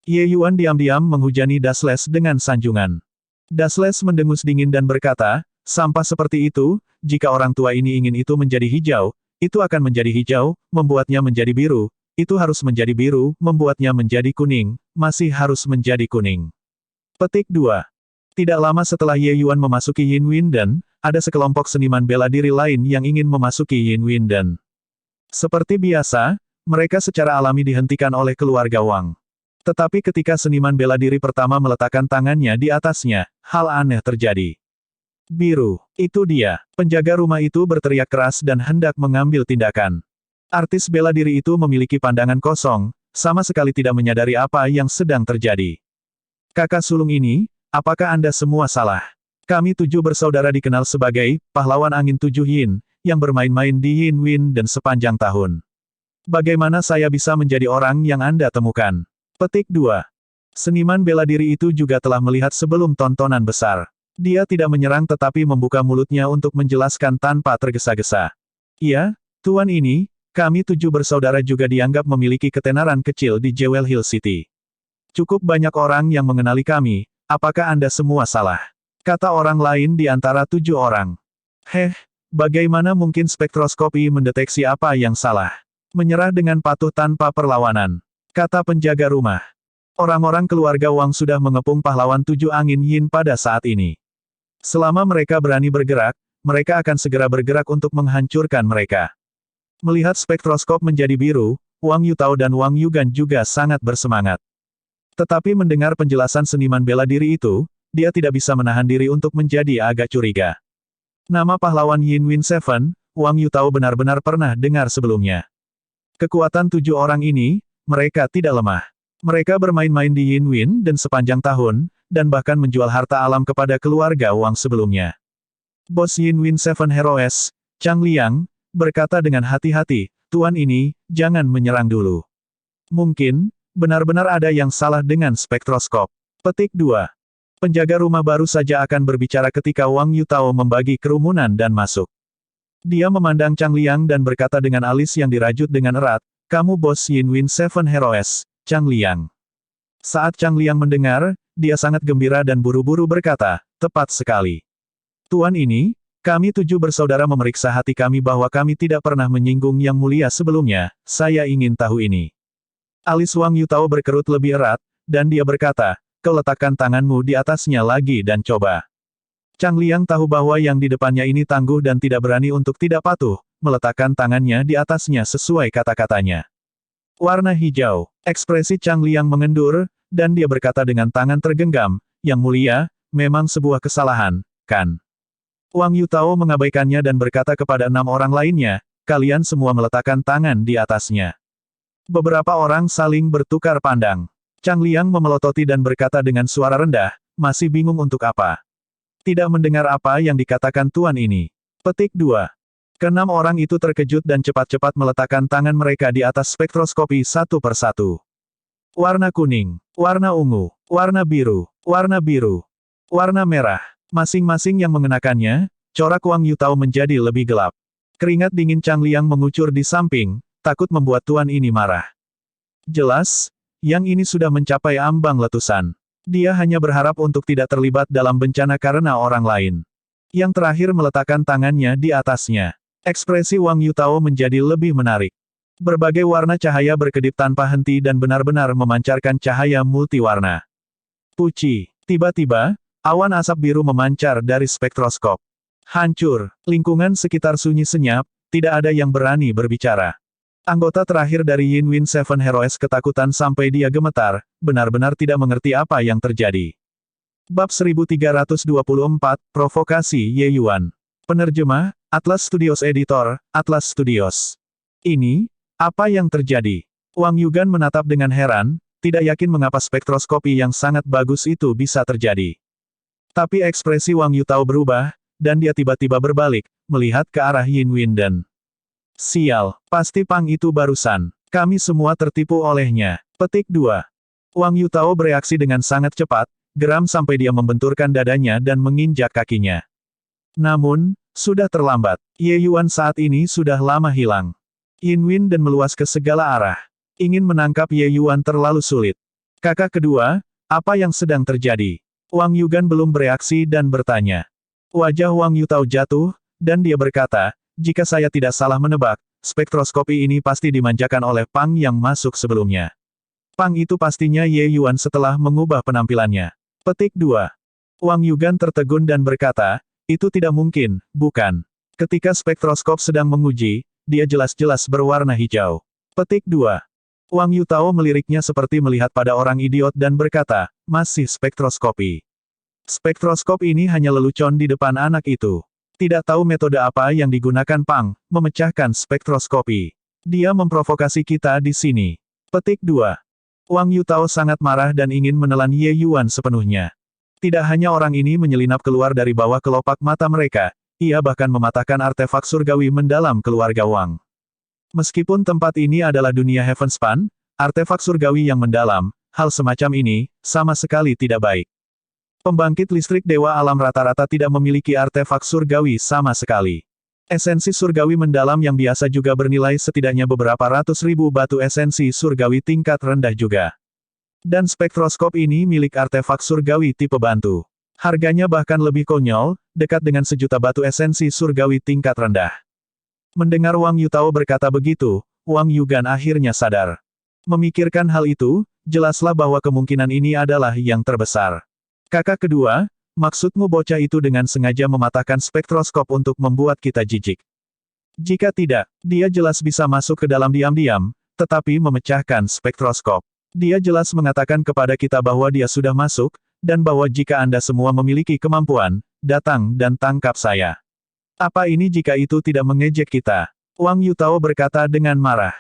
Ye Yuan diam-diam menghujani Dasles dengan sanjungan. Dasles mendengus dingin dan berkata, sampah seperti itu, jika orang tua ini ingin itu menjadi hijau, itu akan menjadi hijau, membuatnya menjadi biru, itu harus menjadi biru, membuatnya menjadi kuning, masih harus menjadi kuning. Petik 2. Tidak lama setelah Ye Yuan memasuki Yin Winden, ada sekelompok seniman bela diri lain yang ingin memasuki Yin Winden. Seperti biasa, mereka secara alami dihentikan oleh keluarga Wang. Tetapi ketika seniman bela diri pertama meletakkan tangannya di atasnya, hal aneh terjadi. Biru, itu dia. Penjaga rumah itu berteriak keras dan hendak mengambil tindakan. Artis bela diri itu memiliki pandangan kosong, sama sekali tidak menyadari apa yang sedang terjadi. Kakak sulung ini, apakah Anda semua salah? Kami 7 bersaudara dikenal sebagai pahlawan angin 7 Yin, yang bermain-main di Yin Winden sepanjang tahun. Bagaimana saya bisa menjadi orang yang Anda temukan? Petik 2. Seniman bela diri itu juga telah melihat sebelum tontonan besar. Dia tidak menyerang tetapi membuka mulutnya untuk menjelaskan tanpa tergesa-gesa. Iya, tuan ini, kami 7 bersaudara juga dianggap memiliki ketenaran kecil di Jewel Hill City. Cukup banyak orang yang mengenali kami, apakah Anda semua salah? Kata orang lain di antara 7 orang. Bagaimana mungkin spektroskopi mendeteksi apa yang salah? Menyerah dengan patuh tanpa perlawanan. Kata penjaga rumah. Orang-orang keluarga Wang sudah mengepung pahlawan 7 angin Yin pada saat ini. Selama mereka berani bergerak, mereka akan segera bergerak untuk menghancurkan mereka. Melihat spektroskop menjadi biru, Wang Yutao dan Wang Yugan juga sangat bersemangat. Tetapi mendengar penjelasan seniman bela diri itu, dia tidak bisa menahan diri untuk menjadi agak curiga. Nama pahlawan Yin Win Seven, Wang Yutao benar-benar pernah dengar sebelumnya. Kekuatan 7 orang ini, mereka tidak lemah. Mereka bermain-main di Yin Win dan sepanjang tahun, dan bahkan menjual harta alam kepada keluarga Wang sebelumnya. Bos Yin Win Seven Heroes, Chang Liang, berkata dengan hati-hati, Tuan ini, jangan menyerang dulu. Mungkin, benar-benar ada yang salah dengan spektroskop. Petik 2. Penjaga rumah baru saja akan berbicara ketika Wang Yutao membagi kerumunan dan masuk. Dia memandang Chang Liang dan berkata dengan alis yang dirajut dengan erat, kamu bos Yin Win Seven Heroes, Chang Liang. Saat Chang Liang mendengar, dia sangat gembira dan buru-buru berkata, tepat sekali. Tuan ini, kami 7 bersaudara memeriksa hati kami bahwa kami tidak pernah menyinggung yang mulia sebelumnya, saya ingin tahu ini. Alis Wang Yutao berkerut lebih erat, dan dia berkata, kau letakkan tanganmu di atasnya lagi dan coba. Chang Liang tahu bahwa yang di depannya ini tangguh dan tidak berani untuk tidak patuh, meletakkan tangannya di atasnya sesuai kata-katanya. Warna hijau, ekspresi Chang Liang mengendur, dan dia berkata dengan tangan tergenggam, yang mulia, memang sebuah kesalahan, kan? Wang Yutao mengabaikannya dan berkata kepada 6 orang lainnya, kalian semua meletakkan tangan di atasnya. Beberapa orang saling bertukar pandang. Chang Liang memelototi dan berkata dengan suara rendah, masih bingung untuk apa? Tidak mendengar apa yang dikatakan tuan ini. Petik 2. Ke-6 orang itu terkejut dan cepat-cepat meletakkan tangan mereka di atas spektroskopi satu persatu. Warna kuning, warna ungu, warna biru, warna merah. Masing-masing yang mengenakannya, corak Wang Yutao menjadi lebih gelap. Keringat dingin Chang Liang mengucur di samping, takut membuat tuan ini marah. Jelas, yang ini sudah mencapai ambang letusan. Dia hanya berharap untuk tidak terlibat dalam bencana karena orang lain. Yang terakhir meletakkan tangannya di atasnya. Ekspresi Wang Yutao menjadi lebih menarik. Berbagai warna cahaya berkedip tanpa henti dan benar-benar memancarkan cahaya multiwarna. Puci. Tiba-tiba, awan asap biru memancar dari spektroskop. Hancur. Lingkungan sekitar sunyi senyap, tidak ada yang berani berbicara. Anggota terakhir dari Yin Win Seven Heroes ketakutan sampai dia gemetar, benar-benar tidak mengerti apa yang terjadi. Bab 1324, Provokasi Ye Yuan. Penerjemah, Atlas Studios Editor, Atlas Studios. Ini, apa yang terjadi? Wang Yugan menatap dengan heran, tidak yakin mengapa spektroskopi yang sangat bagus itu bisa terjadi. Tapi ekspresi Wang Yutao berubah, dan dia tiba-tiba berbalik, melihat ke arah Yin Winden. Sial, pasti Pang itu barusan. Kami semua tertipu olehnya. Petik 2. Wang Yutao bereaksi dengan sangat cepat, geram sampai dia membenturkan dadanya dan menginjak kakinya. Namun, sudah terlambat. Ye Yuan saat ini sudah lama hilang. Yin Winden meluas ke segala arah. Ingin menangkap Ye Yuan terlalu sulit. Kakak kedua, apa yang sedang terjadi? Wang Yugan belum bereaksi dan bertanya. Wajah Wang Yutao jatuh, dan dia berkata, jika saya tidak salah menebak, spektroskopi ini pasti dimanjakan oleh Pang yang masuk sebelumnya. Pang itu pastinya Ye Yuan setelah mengubah penampilannya. Petik 2. Wang Yugan tertegun dan berkata, Itu tidak mungkin, bukan? Ketika spektroskop sedang menguji, dia jelas-jelas berwarna hijau. Petik 2. Wang Yutao meliriknya seperti melihat pada orang idiot dan berkata, masih spektroskopi. Spektroskop ini hanya lelucon di depan anak itu. Tidak tahu metode apa yang digunakan Pang, memecahkan spektroskopi. Dia memprovokasi kita di sini. Petik 2. Wang Yutao sangat marah dan ingin menelan Ye Yuan sepenuhnya. Tidak hanya orang ini menyelinap keluar dari bawah kelopak mata mereka, ia bahkan mematahkan artefak surgawi mendalam keluarga Wang. Meskipun tempat ini adalah dunia Heavenspan, artefak surgawi yang mendalam, hal semacam ini, sama sekali tidak baik. Pembangkit listrik Dewa Alam rata-rata tidak memiliki artefak surgawi sama sekali. Esensi surgawi mendalam yang biasa juga bernilai setidaknya beberapa ratus ribu batu esensi surgawi tingkat rendah juga. Dan spektroskop ini milik artefak surgawi tipe bantu. Harganya bahkan lebih konyol, dekat dengan 1 juta batu esensi surgawi tingkat rendah. Mendengar Wang Yutao berkata begitu, Wang Yugan akhirnya sadar. Memikirkan hal itu, jelaslah bahwa kemungkinan ini adalah yang terbesar. Kakak kedua, maksudmu bocah itu dengan sengaja mematahkan spektroskop untuk membuat kita jijik. Jika tidak, dia jelas bisa masuk ke dalam diam-diam, tetapi memecahkan spektroskop. Dia jelas mengatakan kepada kita bahwa dia sudah masuk, dan bahwa jika Anda semua memiliki kemampuan, datang dan tangkap saya. Apa ini jika itu tidak mengejek kita? Wang Yutao berkata dengan marah.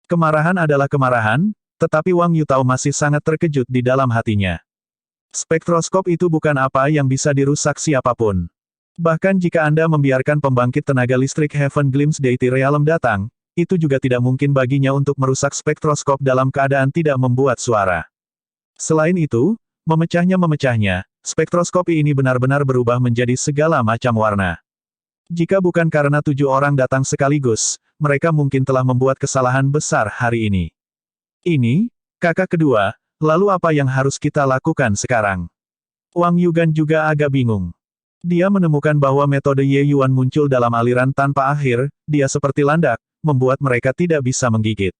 Kemarahan adalah kemarahan, tetapi Wang Yutao masih sangat terkejut di dalam hatinya. Spektroskop itu bukan apa yang bisa dirusak siapapun. Bahkan jika Anda membiarkan pembangkit tenaga listrik Heaven Glimpse Deity Realm datang, itu juga tidak mungkin baginya untuk merusak spektroskop dalam keadaan tidak membuat suara. Selain itu, memecahnya, spektroskop ini benar-benar berubah menjadi segala macam warna. Jika bukan karena 7 orang datang sekaligus, mereka mungkin telah membuat kesalahan besar hari ini. Ini, kakak kedua, lalu apa yang harus kita lakukan sekarang? Wang Yugan juga agak bingung. Dia menemukan bahwa metode Ye Yuan muncul dalam aliran tanpa akhir, dia seperti landak, membuat mereka tidak bisa menggigit.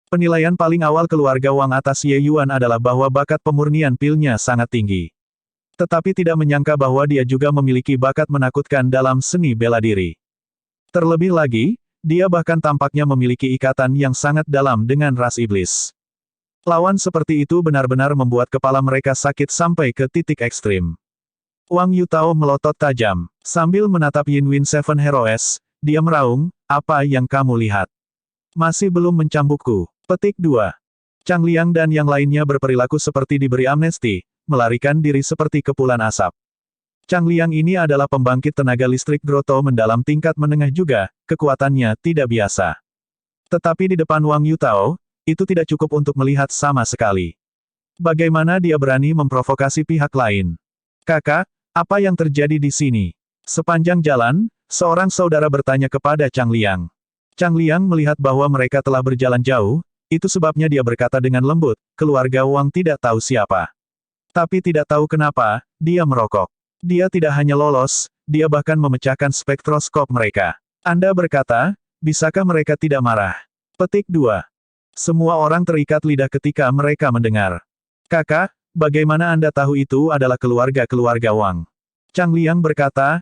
Penilaian paling awal keluarga Wang atas Ye Yuan adalah bahwa bakat pemurnian pilnya sangat tinggi. Tetapi tidak menyangka bahwa dia juga memiliki bakat menakutkan dalam seni bela diri. Terlebih lagi, dia bahkan tampaknya memiliki ikatan yang sangat dalam dengan ras iblis. Lawan seperti itu benar-benar membuat kepala mereka sakit sampai ke titik ekstrim. Wang Yutao melotot tajam. Sambil menatap Yin Win Seven Heroes, dia meraung, apa yang kamu lihat? Masih belum mencambukku. Petik 2. Chang Liang dan yang lainnya berperilaku seperti diberi amnesti, melarikan diri seperti kepulan asap. Chang Liang ini adalah pembangkit tenaga listrik Grotto mendalam tingkat menengah juga, kekuatannya tidak biasa. Tetapi di depan Wang Yutao, itu tidak cukup untuk melihat sama sekali. Bagaimana dia berani memprovokasi pihak lain? Kakak, apa yang terjadi di sini? Sepanjang jalan, seorang saudara bertanya kepada Chang Liang. Chang Liang melihat bahwa mereka telah berjalan jauh, itu sebabnya dia berkata dengan lembut, keluarga Wang tidak tahu siapa. Tapi tidak tahu kenapa, dia merokok. Dia tidak hanya lolos, dia bahkan memecahkan spektroskop mereka. Anda berkata, bisakah mereka tidak marah? Petik 2. Semua orang terikat lidah ketika mereka mendengar. Kakak, bagaimana Anda tahu itu adalah keluarga-keluarga Wang? Chang Liang berkata,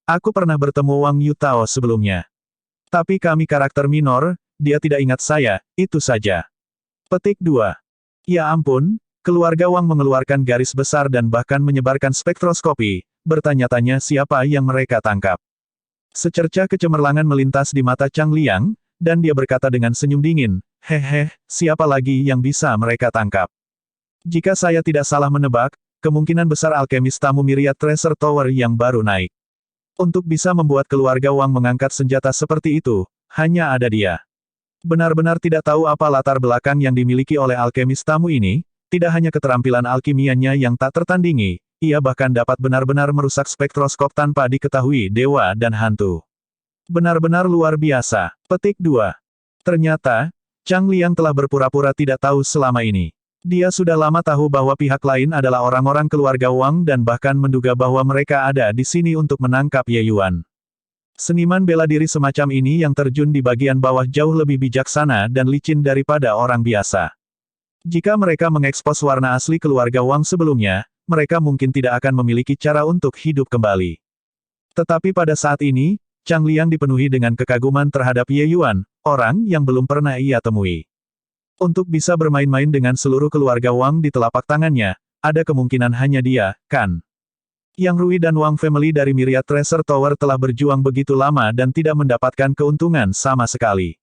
aku pernah bertemu Wang Yutao sebelumnya. Tapi kami karakter minor, dia tidak ingat saya, itu saja. Petik 2. Ya ampun, keluarga Wang mengeluarkan garis besar dan bahkan menyebarkan spektroskopi, bertanya-tanya siapa yang mereka tangkap. Secercah kecemerlangan melintas di mata Chang Liang, dan dia berkata dengan senyum dingin, siapa lagi yang bisa mereka tangkap? Jika saya tidak salah menebak, kemungkinan besar alkemis tamu Myriad Treasure Tower yang baru naik. Untuk bisa membuat keluarga Wang mengangkat senjata seperti itu, hanya ada dia. Benar-benar tidak tahu apa latar belakang yang dimiliki oleh alkemis tamu ini, tidak hanya keterampilan alkimianya yang tak tertandingi, ia bahkan dapat benar-benar merusak spektroskop tanpa diketahui dewa dan hantu. Benar-benar luar biasa. Petik 2. Ternyata, Chang Liang telah berpura-pura tidak tahu selama ini. Dia sudah lama tahu bahwa pihak lain adalah orang-orang keluarga Wang dan bahkan menduga bahwa mereka ada di sini untuk menangkap Ye Yuan. Seniman bela diri semacam ini yang terjun di bagian bawah jauh lebih bijaksana dan licin daripada orang biasa. Jika mereka mengekspos warna asli keluarga Wang sebelumnya, mereka mungkin tidak akan memiliki cara untuk hidup kembali. Tetapi pada saat ini, Chang Liang dipenuhi dengan kekaguman terhadap Ye Yuan, orang yang belum pernah ia temui. Untuk bisa bermain-main dengan seluruh keluarga Wang di telapak tangannya, ada kemungkinan hanya dia, kan? Yang Rui dan Wang family dari Myriad Treasure Tower telah berjuang begitu lama dan tidak mendapatkan keuntungan sama sekali.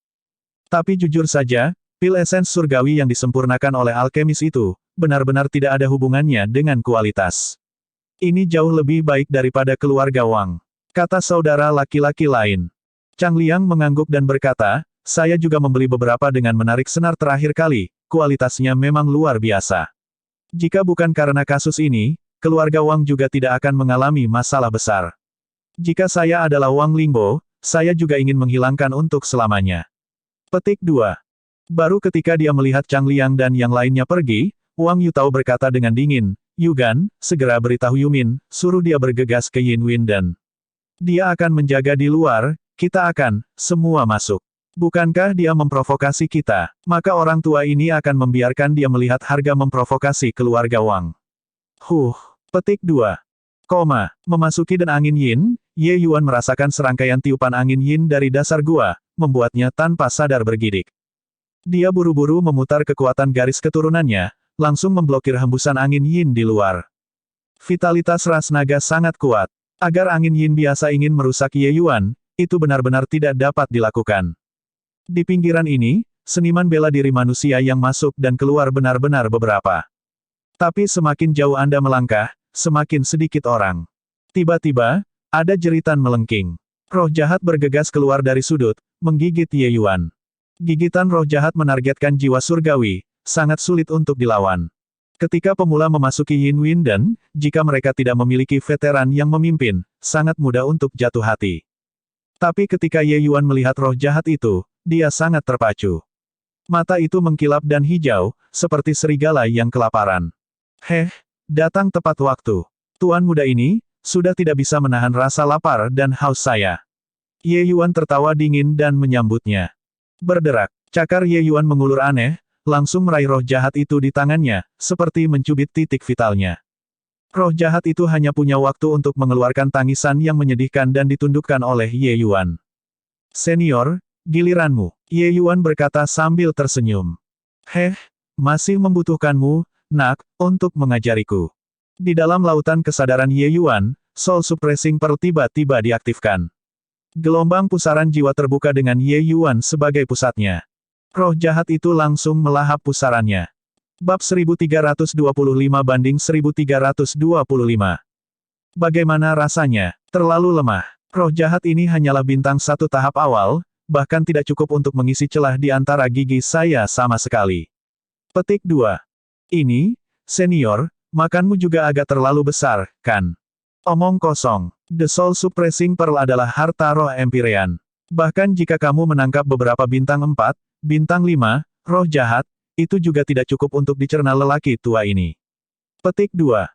Tapi jujur saja, pil esens surgawi yang disempurnakan oleh alkemis itu, benar-benar tidak ada hubungannya dengan kualitas. Ini jauh lebih baik daripada keluarga Wang, kata saudara laki-laki lain. Chang Liang mengangguk dan berkata, saya juga membeli beberapa dengan menarik senar terakhir kali, kualitasnya memang luar biasa. Jika bukan karena kasus ini, keluarga Wang juga tidak akan mengalami masalah besar. Jika saya adalah Wang Lingbo, saya juga ingin menghilangkan untuk selamanya. Petik 2. Baru ketika dia melihat Chang Liang dan yang lainnya pergi, Wang Yutao berkata dengan dingin, Yugan, segera beritahu Yumin, suruh dia bergegas ke Yin Winden. Dia akan menjaga di luar, kita akan, semua masuk. Bukankah dia memprovokasi kita? Maka orang tua ini akan membiarkan dia melihat harga memprovokasi keluarga Wang. Petik 2. Memasuki dan angin Yin, Ye Yuan merasakan serangkaian tiupan angin Yin dari dasar gua, membuatnya tanpa sadar bergidik. Dia buru-buru memutar kekuatan garis keturunannya, langsung memblokir hembusan angin Yin di luar. Vitalitas ras naga sangat kuat. Agar angin Yin biasa ingin merusak Ye Yuan, itu benar-benar tidak dapat dilakukan. Di pinggiran ini, seniman bela diri manusia yang masuk dan keluar benar-benar beberapa. Tapi semakin jauh Anda melangkah, semakin sedikit orang. Tiba-tiba, ada jeritan melengking. Roh jahat bergegas keluar dari sudut, menggigit Ye Yuan. Gigitan roh jahat menargetkan jiwa surgawi, sangat sulit untuk dilawan. Ketika pemula memasuki Yin Winden, jika mereka tidak memiliki veteran yang memimpin, sangat mudah untuk jatuh hati. Tapi ketika Ye Yuan melihat roh jahat itu, dia sangat terpacu. Mata itu mengkilap dan hijau, seperti serigala yang kelaparan. Datang tepat waktu. Tuan muda ini, sudah tidak bisa menahan rasa lapar dan haus saya. Ye Yuan tertawa dingin dan menyambutnya. Berderak, cakar Ye Yuan mengulur aneh, langsung meraih roh jahat itu di tangannya, seperti mencubit titik vitalnya. Roh jahat itu hanya punya waktu untuk mengeluarkan tangisan yang menyedihkan dan ditundukkan oleh Ye Yuan. Senior, giliranmu, Ye Yuan berkata sambil tersenyum. Masih membutuhkanmu, nak, untuk mengajariku. Di dalam lautan kesadaran Ye Yuan, Soul Suppressing Pearl tiba-tiba diaktifkan. Gelombang pusaran jiwa terbuka dengan Ye Yuan sebagai pusatnya. Roh jahat itu langsung melahap pusarannya. Bab 1325-1325. Bagaimana rasanya? Terlalu lemah. Roh jahat ini hanyalah bintang satu tahap awal, bahkan tidak cukup untuk mengisi celah di antara gigi saya sama sekali. Petik 2. Ini, senior, makanmu juga agak terlalu besar, kan? Omong kosong. The Soul Suppressing Pearl adalah harta roh Empyrean. Bahkan jika kamu menangkap beberapa bintang 4, bintang 5, roh jahat, itu juga tidak cukup untuk dicerna lelaki tua ini. Petik 2.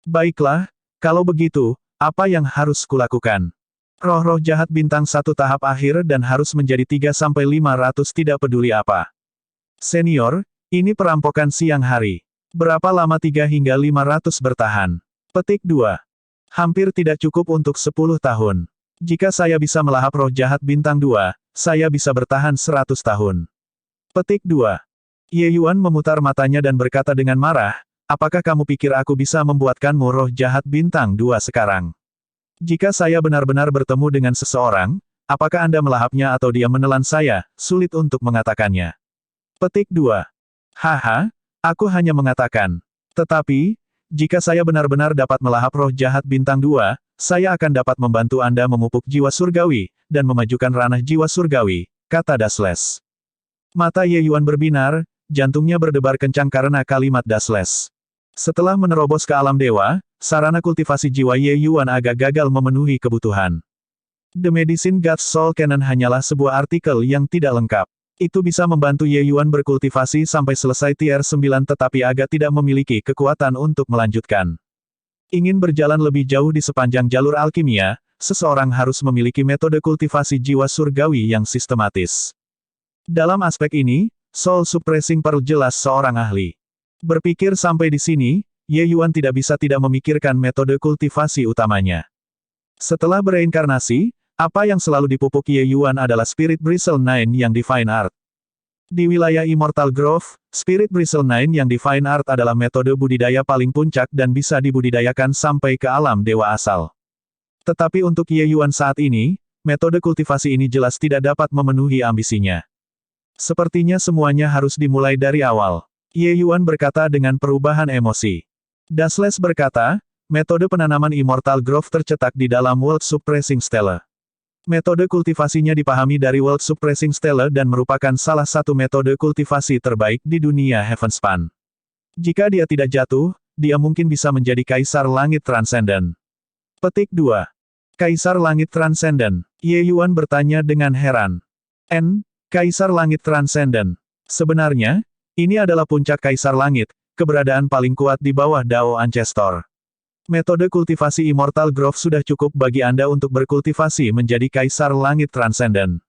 Baiklah, kalau begitu, apa yang harus kulakukan? Roh-roh jahat bintang 1 tahap akhir dan harus menjadi 3-500 tidak peduli apa. Senior, ini perampokan siang hari. Berapa lama 3 hingga 500 bertahan? Petik 2. Hampir tidak cukup untuk 10 tahun. Jika saya bisa melahap roh jahat bintang 2, saya bisa bertahan 100 tahun. Petik 2. Ye Yuan memutar matanya dan berkata dengan marah, apakah kamu pikir aku bisa membuatkanmu roh jahat bintang 2 sekarang? Jika saya benar-benar bertemu dengan seseorang, apakah Anda melahapnya atau dia menelan saya, sulit untuk mengatakannya. Petik 2. Haha, aku hanya mengatakan. Tetapi, jika saya benar-benar dapat melahap roh jahat bintang 2, saya akan dapat membantu Anda memupuk jiwa surgawi, dan memajukan ranah jiwa surgawi, kata Dasles. Mata Ye Yuan berbinar, jantungnya berdebar kencang karena kalimat Dasles. Setelah menerobos ke alam dewa, sarana kultivasi jiwa Ye Yuan agak gagal memenuhi kebutuhan. The Medicine God's Soul Cannon hanyalah sebuah artikel yang tidak lengkap. Itu bisa membantu Ye Yuan berkultivasi sampai selesai tier 9 tetapi agak tidak memiliki kekuatan untuk melanjutkan. Ingin berjalan lebih jauh di sepanjang jalur alkimia, seseorang harus memiliki metode kultivasi jiwa surgawi yang sistematis. Dalam aspek ini, Soul Suppressing Pearl jelas seorang ahli. Berpikir sampai di sini, Ye Yuan tidak bisa tidak memikirkan metode kultivasi utamanya. Setelah bereinkarnasi, apa yang selalu dipupuk Ye Yuan adalah Spirit Bristle Nine yang Divine Art. Di wilayah Immortal Grove, Spirit Bristle Nine yang Divine Art adalah metode budidaya paling puncak dan bisa dibudidayakan sampai ke alam dewa asal. Tetapi untuk Ye Yuan saat ini, metode kultivasi ini jelas tidak dapat memenuhi ambisinya. Sepertinya semuanya harus dimulai dari awal. Ye Yuan berkata dengan perubahan emosi. Dasles berkata, metode penanaman Immortal Grove tercetak di dalam World Suppressing Stele. Metode kultivasinya dipahami dari World Suppressing Stele dan merupakan salah satu metode kultivasi terbaik di dunia Heavenspan. Jika dia tidak jatuh, dia mungkin bisa menjadi Kaisar Langit Transcendent. Petik 2. Kaisar Langit Transcendent. Ye Yuan bertanya dengan heran. Kaisar Langit Transcendent. Sebenarnya, ini adalah puncak Kaisar Langit, keberadaan paling kuat di bawah Dao Ancestor. Metode kultivasi Immortal Grove sudah cukup bagi Anda untuk berkultivasi menjadi Kaisar Langit Transcendent.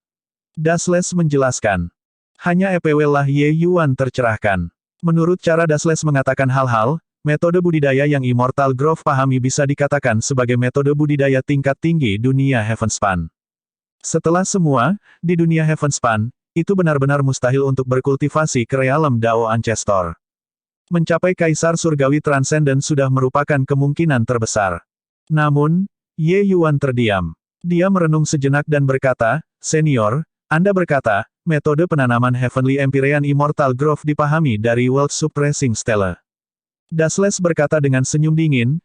Dasles menjelaskan. Hanya EPW lah Ye Yuan tercerahkan. Menurut cara Dasles mengatakan hal-hal, metode budidaya yang Immortal Grove pahami bisa dikatakan sebagai metode budidaya tingkat tinggi dunia Heavenspan. Setelah semua, di dunia Heavenspan, itu benar-benar mustahil untuk berkultivasi ke realem Dao Ancestor. Mencapai Kaisar Surgawi Transcendent sudah merupakan kemungkinan terbesar. Namun, Ye Yuan terdiam. Dia merenung sejenak dan berkata, Senior, Anda berkata, metode penanaman Heavenly Empyrean Immortal Grove dipahami dari World Suppressing Stele. Dasles berkata dengan senyum dingin,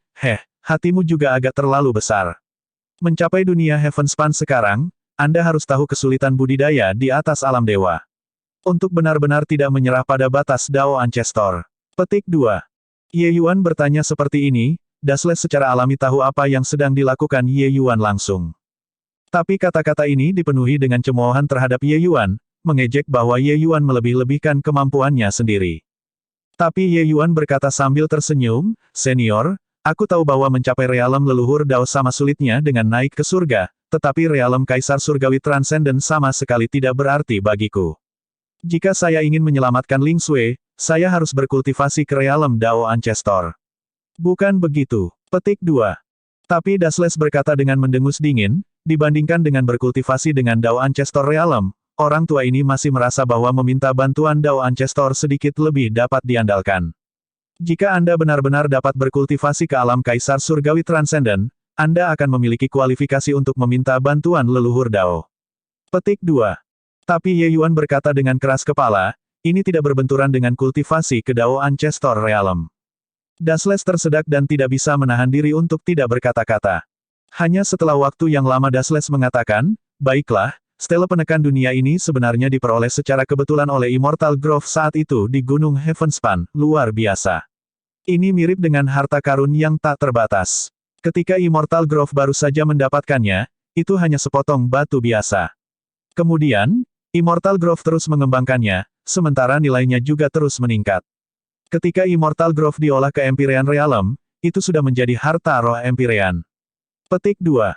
hatimu juga agak terlalu besar. Mencapai dunia Heavenspan sekarang, Anda harus tahu kesulitan budidaya di atas alam dewa. Untuk benar-benar tidak menyerah pada batas Dao Ancestor. Petik 2. Ye Yuan bertanya seperti ini, Dasles secara alami tahu apa yang sedang dilakukan Ye Yuan langsung. Tapi kata-kata ini dipenuhi dengan cemoohan terhadap Ye Yuan, mengejek bahwa Ye Yuan melebih-lebihkan kemampuannya sendiri. Tapi Ye Yuan berkata sambil tersenyum, Senior, aku tahu bahwa mencapai realem leluhur Dao sama sulitnya dengan naik ke surga, tetapi realem Kaisar Surgawi Transcendent sama sekali tidak berarti bagiku. Jika saya ingin menyelamatkan Ling Sui, saya harus berkultivasi ke realem Dao Ancestor. Bukan begitu. Petik 2. Tapi Dasles berkata dengan mendengus dingin, dibandingkan dengan berkultivasi dengan Dao Ancestor realem, orang tua ini masih merasa bahwa meminta bantuan Dao Ancestor sedikit lebih dapat diandalkan. Jika Anda benar-benar dapat berkultivasi ke alam Kaisar Surgawi Transcendent, Anda akan memiliki kualifikasi untuk meminta bantuan leluhur Dao. Petik 2. Tapi Ye Yuan berkata dengan keras kepala, ini tidak berbenturan dengan kultivasi ke Dao Ancestor realem. Dasles tersedak dan tidak bisa menahan diri untuk tidak berkata-kata. Hanya setelah waktu yang lama Dasles mengatakan, baiklah, stele penekan dunia ini sebenarnya diperoleh secara kebetulan oleh Immortal Grove saat itu di Gunung Heavenspan, luar biasa. Ini mirip dengan harta karun yang tak terbatas. Ketika Immortal Grove baru saja mendapatkannya, itu hanya sepotong batu biasa. Kemudian, Immortal Grove terus mengembangkannya, sementara nilainya juga terus meningkat. Ketika Immortal Grove diolah ke Empyrean Realm, itu sudah menjadi harta roh Empyrean. Petik 2.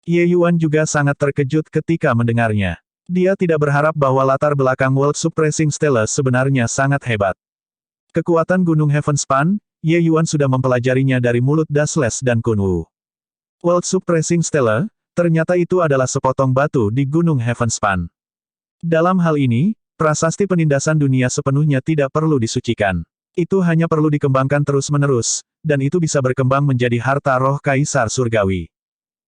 Ye Yuan juga sangat terkejut ketika mendengarnya. Dia tidak berharap bahwa latar belakang World Suppressing Stele sebenarnya sangat hebat. Kekuatan Gunung Heavenspan, Ye Yuan sudah mempelajarinya dari mulut Dasles dan Kun Wu. World Suppressing Stele, ternyata itu adalah sepotong batu di Gunung Heavenspan. Dalam hal ini, prasasti penindasan dunia sepenuhnya tidak perlu disucikan. Itu hanya perlu dikembangkan terus-menerus, dan itu bisa berkembang menjadi harta roh Kaisar Surgawi.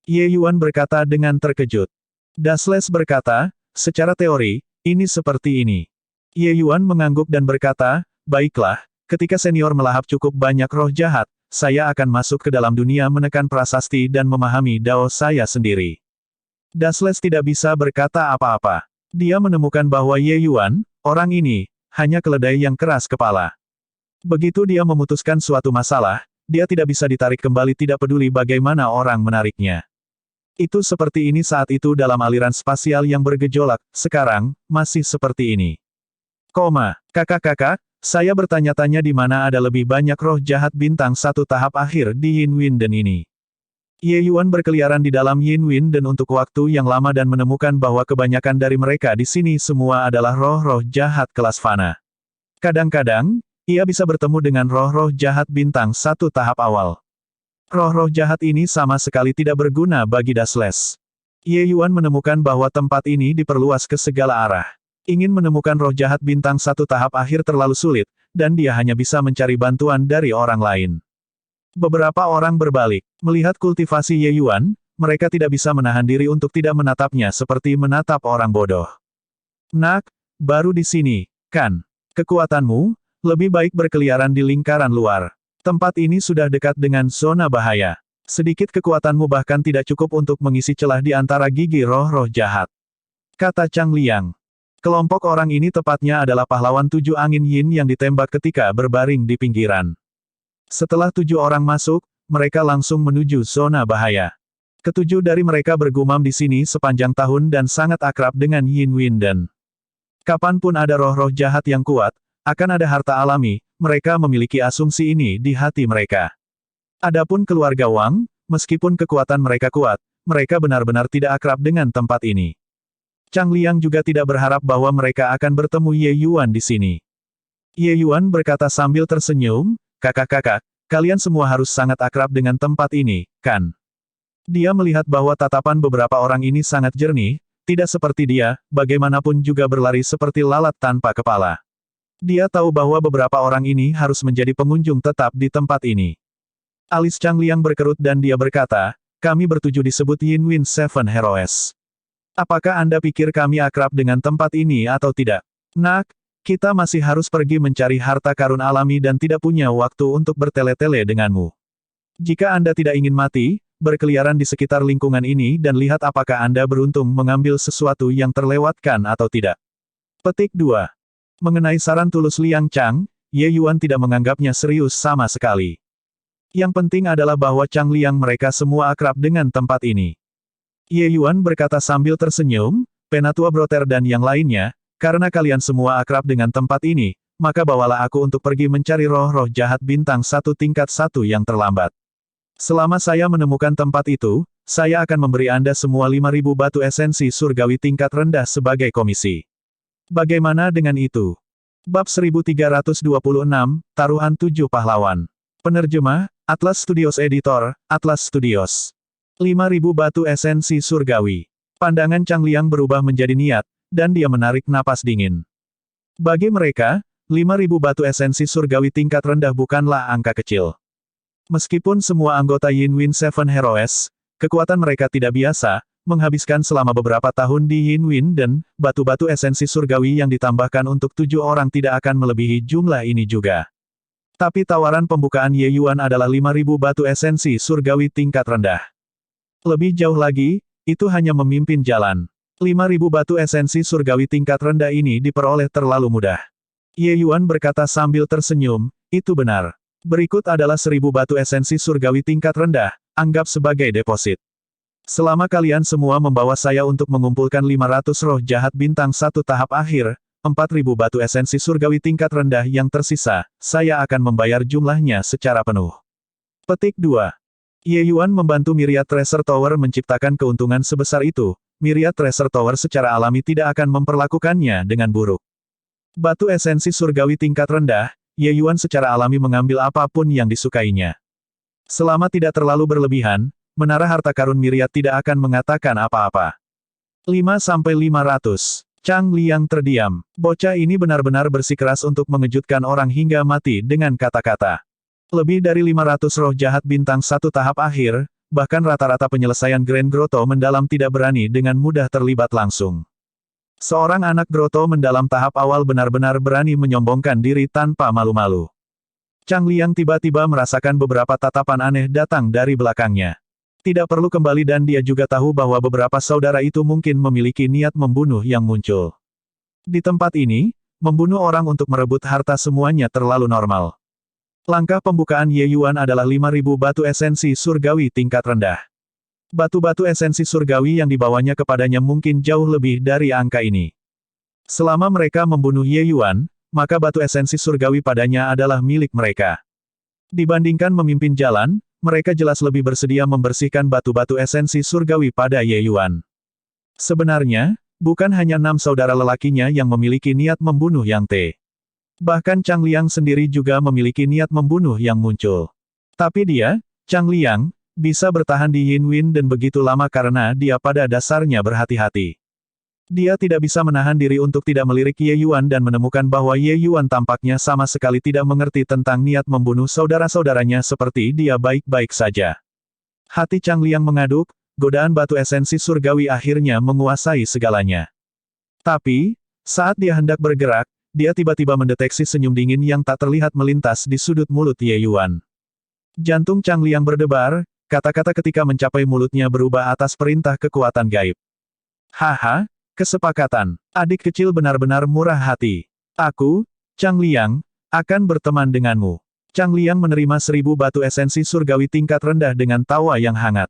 Ye Yuan berkata dengan terkejut. Dasles berkata, secara teori, ini seperti ini. Ye Yuan mengangguk dan berkata, baiklah, ketika senior melahap cukup banyak roh jahat, saya akan masuk ke dalam dunia menekan prasasti dan memahami Dao saya sendiri. Dasles tidak bisa berkata apa-apa. Dia menemukan bahwa Ye Yuan, orang ini, hanya keledai yang keras kepala. Begitu dia memutuskan suatu masalah, dia tidak bisa ditarik kembali tidak peduli bagaimana orang menariknya. Itu seperti ini saat itu dalam aliran spasial yang bergejolak, sekarang, masih seperti ini. Kakak-kakak, saya bertanya-tanya di mana ada lebih banyak roh jahat bintang satu tahap akhir di Yin Winden ini. Ye Yuan berkeliaran di dalam Yin Winden untuk waktu yang lama dan menemukan bahwa kebanyakan dari mereka di sini semua adalah roh-roh jahat kelas fana. Kadang-kadang, ia bisa bertemu dengan roh-roh jahat bintang satu tahap awal. Roh-roh jahat ini sama sekali tidak berguna bagi Dasles. Ye Yuan menemukan bahwa tempat ini diperluas ke segala arah. Ingin menemukan roh jahat bintang 1 tahap akhir terlalu sulit, dan dia hanya bisa mencari bantuan dari orang lain. Beberapa orang berbalik. Melihat kultivasi Ye Yuan, mereka tidak bisa menahan diri untuk tidak menatapnya seperti menatap orang bodoh. Nak, baru di sini, kan? Kekuatanmu, lebih baik berkeliaran di lingkaran luar. Tempat ini sudah dekat dengan zona bahaya. Sedikit kekuatanmu bahkan tidak cukup untuk mengisi celah di antara gigi roh-roh jahat. Kata Chang Liang. Kelompok orang ini tepatnya adalah pahlawan 7 angin yin yang ditembak ketika berbaring di pinggiran. Setelah 7 orang masuk, mereka langsung menuju zona bahaya. Ketujuh dari mereka bergumam di sini sepanjang tahun dan sangat akrab dengan Yin Winden. Kapanpun ada roh-roh jahat yang kuat, akan ada harta alami, mereka memiliki asumsi ini di hati mereka. Adapun keluarga Wang, meskipun kekuatan mereka kuat, mereka benar-benar tidak akrab dengan tempat ini. Chang Liang juga tidak berharap bahwa mereka akan bertemu Ye Yuan di sini. Ye Yuan berkata sambil tersenyum, "Kakak-kakak, kalian semua harus sangat akrab dengan tempat ini, kan?" Dia melihat bahwa tatapan beberapa orang ini sangat jernih, tidak seperti dia, bagaimanapun juga berlari seperti lalat tanpa kepala. Dia tahu bahwa beberapa orang ini harus menjadi pengunjung tetap di tempat ini. Alis Chang Liang berkerut dan dia berkata, "Kami bertujuh disebut Yin Win Seven Heroes. Apakah Anda pikir kami akrab dengan tempat ini atau tidak? Nak, kita masih harus pergi mencari harta karun alami dan tidak punya waktu untuk bertele-tele denganmu. Jika Anda tidak ingin mati, berkeliaran di sekitar lingkungan ini dan lihat apakah Anda beruntung mengambil sesuatu yang terlewatkan atau tidak." Petik 2. Mengenai saran tulus Liang Chang, Ye Yuan tidak menganggapnya serius sama sekali. Yang penting adalah bahwa Chang Liang mereka semua akrab dengan tempat ini. Ye Yuan berkata sambil tersenyum, "Penatua Broter dan yang lainnya, karena kalian semua akrab dengan tempat ini, maka bawalah aku untuk pergi mencari roh-roh jahat bintang 1 tingkat 1 yang terlambat. Selama saya menemukan tempat itu, saya akan memberi Anda semua 5.000 batu esensi surgawi tingkat rendah sebagai komisi. Bagaimana dengan itu?" Bab 1326, Taruhan 7 Pahlawan. Penerjemah, Atlas Studios Editor, Atlas Studios. 5.000 batu esensi surgawi. Pandangan Chang Liang berubah menjadi niat, dan dia menarik napas dingin. Bagi mereka, 5.000 batu esensi surgawi tingkat rendah bukanlah angka kecil. Meskipun semua anggota Yin Win Seven Heroes, kekuatan mereka tidak biasa, menghabiskan selama beberapa tahun di Yin Win dan batu-batu esensi surgawi yang ditambahkan untuk 7 orang tidak akan melebihi jumlah ini juga. Tapi tawaran pembukaan Ye Yuan adalah 5.000 batu esensi surgawi tingkat rendah. Lebih jauh lagi, itu hanya memimpin jalan. 5.000 batu esensi surgawi tingkat rendah ini diperoleh terlalu mudah. Ye Yuan berkata sambil tersenyum, "Itu benar. Berikut adalah 1.000 batu esensi surgawi tingkat rendah, anggap sebagai deposit. Selama kalian semua membawa saya untuk mengumpulkan 500 roh jahat bintang 1 tahap akhir, 4.000 batu esensi surgawi tingkat rendah yang tersisa, saya akan membayar jumlahnya secara penuh." Petik 2. Ye Yuan membantu Myriad Treasure Tower menciptakan keuntungan sebesar itu, Myriad Treasure Tower secara alami tidak akan memperlakukannya dengan buruk. Batu esensi surgawi tingkat rendah, Ye Yuan secara alami mengambil apapun yang disukainya. Selama tidak terlalu berlebihan, menara harta karun Myriad tidak akan mengatakan apa-apa. 5-500. Chang Liang terdiam. Bocah ini benar-benar bersikeras untuk mengejutkan orang hingga mati dengan kata-kata. Lebih dari 500 roh jahat bintang 1 tahap akhir, bahkan rata-rata penyelesaian Grand Grotto mendalam tidak berani dengan mudah terlibat langsung. Seorang anak Grotto mendalam tahap awal benar-benar berani menyombongkan diri tanpa malu-malu. Chang Liang tiba-tiba merasakan beberapa tatapan aneh datang dari belakangnya. Tidak perlu kembali dan dia juga tahu bahwa beberapa saudara itu mungkin memiliki niat membunuh yang muncul. Di tempat ini, membunuh orang untuk merebut harta semuanya terlalu normal. Langkah pembukaan Ye Yuan adalah 5.000 batu esensi surgawi tingkat rendah. Batu-batu esensi surgawi yang dibawanya kepadanya mungkin jauh lebih dari angka ini. Selama mereka membunuh Ye Yuan, maka batu esensi surgawi padanya adalah milik mereka. Dibandingkan memimpin jalan, mereka jelas lebih bersedia membersihkan batu-batu esensi surgawi pada Ye Yuan. Sebenarnya, bukan hanya 6 saudara lelakinya yang memiliki niat membunuh Yang Te. Bahkan Chang Liang sendiri juga memiliki niat membunuh yang muncul. Tapi dia, Chang Liang, bisa bertahan di Yin Win dan begitu lama karena dia pada dasarnya berhati-hati. Dia tidak bisa menahan diri untuk tidak melirik Ye Yuan dan menemukan bahwa Ye Yuan tampaknya sama sekali tidak mengerti tentang niat membunuh saudara-saudaranya seperti dia baik-baik saja. Hati Chang Liang mengaduk, godaan batu esensi surgawi akhirnya menguasai segalanya. Tapi, saat dia hendak bergerak, dia tiba-tiba mendeteksi senyum dingin yang tak terlihat melintas di sudut mulut Ye Yuan. Jantung Chang Liang berdebar, kata-kata ketika mencapai mulutnya berubah atas perintah kekuatan gaib. Haha, kesepakatan. Adik kecil benar-benar murah hati. Aku, Chang Liang, akan berteman denganmu. Chang Liang menerima 1000 batu esensi surgawi tingkat rendah dengan tawa yang hangat.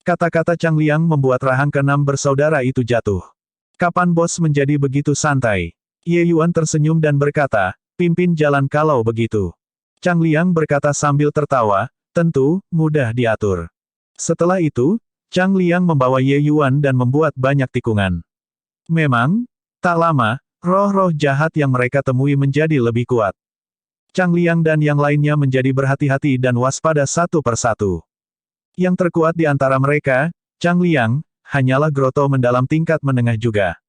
Kata-kata Chang Liang membuat rahang keenam bersaudara itu jatuh. Kapan bos menjadi begitu santai? Ye Yuan tersenyum dan berkata, pimpin jalan kalau begitu. Chang Liang berkata sambil tertawa, tentu, mudah diatur. Setelah itu, Chang Liang membawa Ye Yuan dan membuat banyak tikungan. Memang, tak lama, roh-roh jahat yang mereka temui menjadi lebih kuat. Chang Liang dan yang lainnya menjadi berhati-hati dan waspada satu persatu. Yang terkuat di antara mereka, Chang Liang, hanyalah Groto mendalam tingkat menengah juga.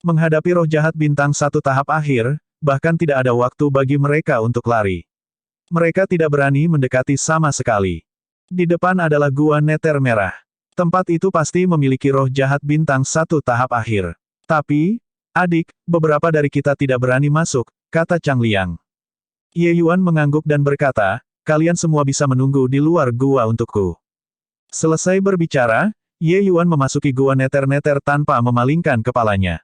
Menghadapi roh jahat bintang 1 tahap akhir, bahkan tidak ada waktu bagi mereka untuk lari. Mereka tidak berani mendekati sama sekali. Di depan adalah Gua Neter Merah. Tempat itu pasti memiliki roh jahat bintang 1 tahap akhir. Tapi, adik, beberapa dari kita tidak berani masuk, kata Chang Liang. Ye Yuan mengangguk dan berkata, kalian semua bisa menunggu di luar gua untukku. Selesai berbicara, Ye Yuan memasuki gua neter-neter tanpa memalingkan kepalanya.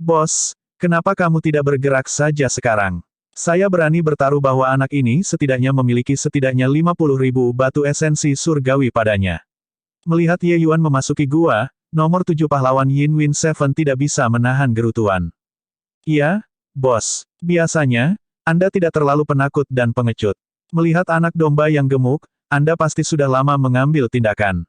Bos, kenapa kamu tidak bergerak saja sekarang? Saya berani bertaruh bahwa anak ini setidaknya memiliki setidaknya 50.000 batu esensi surgawi padanya. Melihat Ye Yuan memasuki gua, nomor 7 pahlawan Yin Win Seven tidak bisa menahan gerutuan. Iya, bos. Biasanya, Anda tidak terlalu penakut dan pengecut. Melihat anak domba yang gemuk, Anda pasti sudah lama mengambil tindakan.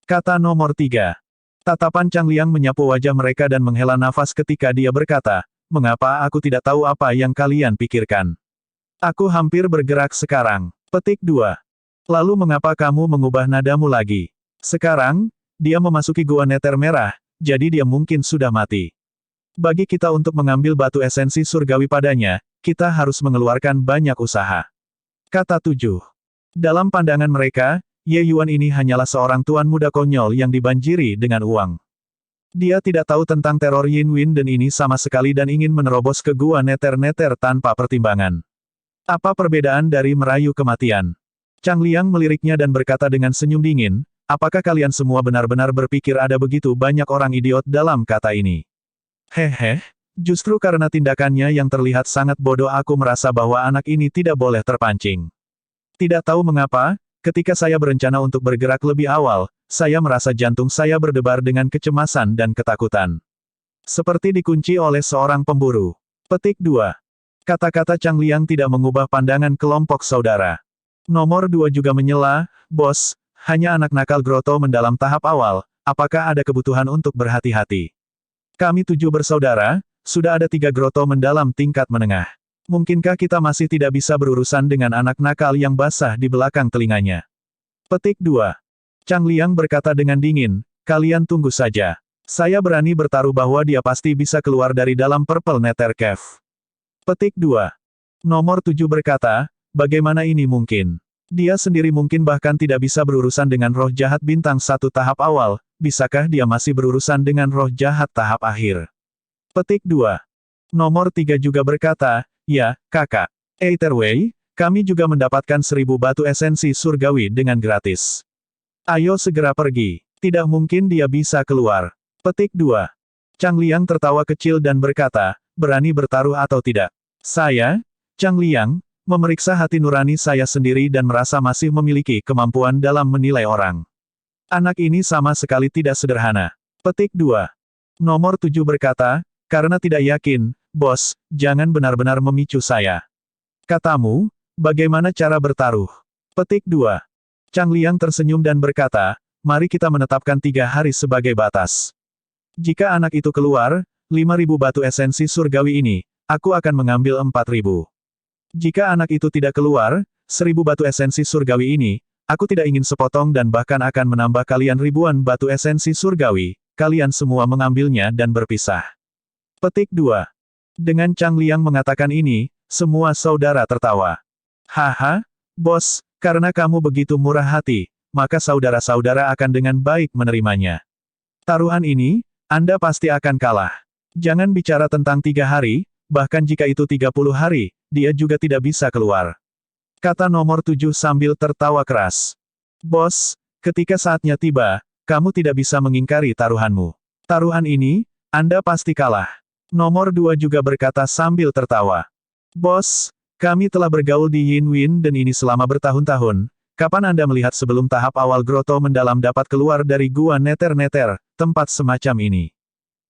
Kata nomor 3. Tatapan Chang Liang menyapu wajah mereka dan menghela nafas ketika dia berkata, mengapa aku tidak tahu apa yang kalian pikirkan? Aku hampir bergerak sekarang. Petik 2. Lalu mengapa kamu mengubah nadamu lagi? Sekarang, dia memasuki gua neter merah, jadi dia mungkin sudah mati. Bagi kita untuk mengambil batu esensi surgawi padanya, kita harus mengeluarkan banyak usaha. Kata 7. Dalam pandangan mereka, Ye Yuan ini hanyalah seorang tuan muda konyol yang dibanjiri dengan uang. Dia tidak tahu tentang teror Yin Win dan ini sama sekali dan ingin menerobos ke gua neter-neter tanpa pertimbangan. Apa perbedaan dari merayu kematian? Chang Liang meliriknya dan berkata dengan senyum dingin, apakah kalian semua benar-benar berpikir ada begitu banyak orang idiot dalam kata ini? Hehe, justru karena tindakannya yang terlihat sangat bodoh aku merasa bahwa anak ini tidak boleh terpancing. Tidak tahu mengapa, ketika saya berencana untuk bergerak lebih awal, saya merasa jantung saya berdebar dengan kecemasan dan ketakutan. Seperti dikunci oleh seorang pemburu. Petik 2. Kata-kata Chang Liang tidak mengubah pandangan kelompok saudara. Nomor 2 juga menyela, bos, hanya anak nakal Groto mendalam tahap awal, apakah ada kebutuhan untuk berhati-hati? Kami 7 bersaudara, sudah ada 3 Groto mendalam tingkat menengah. Mungkinkah kita masih tidak bisa berurusan dengan anak nakal yang basah di belakang telinganya? Petik 2. Chang Liang berkata dengan dingin, kalian tunggu saja. Saya berani bertaruh bahwa dia pasti bisa keluar dari dalam Purple Nether Cave. Petik 2. Nomor 7 berkata, bagaimana ini mungkin? Dia sendiri mungkin bahkan tidak bisa berurusan dengan roh jahat bintang 1 tahap awal, bisakah dia masih berurusan dengan roh jahat tahap akhir? Petik 2. Nomor 3 juga berkata, ya, kakak. Either way, kami juga mendapatkan 1000 batu esensi surgawi dengan gratis. Ayo segera pergi. Tidak mungkin dia bisa keluar. Petik 2. Chang Liang tertawa kecil dan berkata, berani bertaruh atau tidak? Saya, Chang Liang, memeriksa hati nurani saya sendiri dan merasa masih memiliki kemampuan dalam menilai orang. Anak ini sama sekali tidak sederhana. Petik 2. Nomor 7 berkata, karena tidak yakin, bos, jangan benar-benar memicu saya. Katamu, bagaimana cara bertaruh? Petik 2. Chang Liang tersenyum dan berkata, mari kita menetapkan 3 hari sebagai batas. Jika anak itu keluar, 5.000 batu esensi surgawi ini, aku akan mengambil 4.000. Jika anak itu tidak keluar, 1000 batu esensi surgawi ini, Aku tidak ingin sepotong dan bahkan akan menambah kalian ribuan batu esensi surgawi, kalian semua mengambilnya dan berpisah. Petik 2. Dengan Chang Liang mengatakan ini, semua saudara tertawa. Haha, bos, karena kamu begitu murah hati, maka saudara-saudara akan dengan baik menerimanya. Taruhan ini, Anda pasti akan kalah. Jangan bicara tentang 3 hari, bahkan jika itu 30 hari, dia juga tidak bisa keluar. Kata nomor 7 sambil tertawa keras. Bos, ketika saatnya tiba, kamu tidak bisa mengingkari taruhanmu. Taruhan ini, Anda pasti kalah. Nomor 2 juga berkata sambil tertawa. Bos, kami telah bergaul di Yin Win dan ini selama bertahun-tahun. Kapan Anda melihat sebelum tahap awal groto mendalam dapat keluar dari gua neter-neter, tempat semacam ini?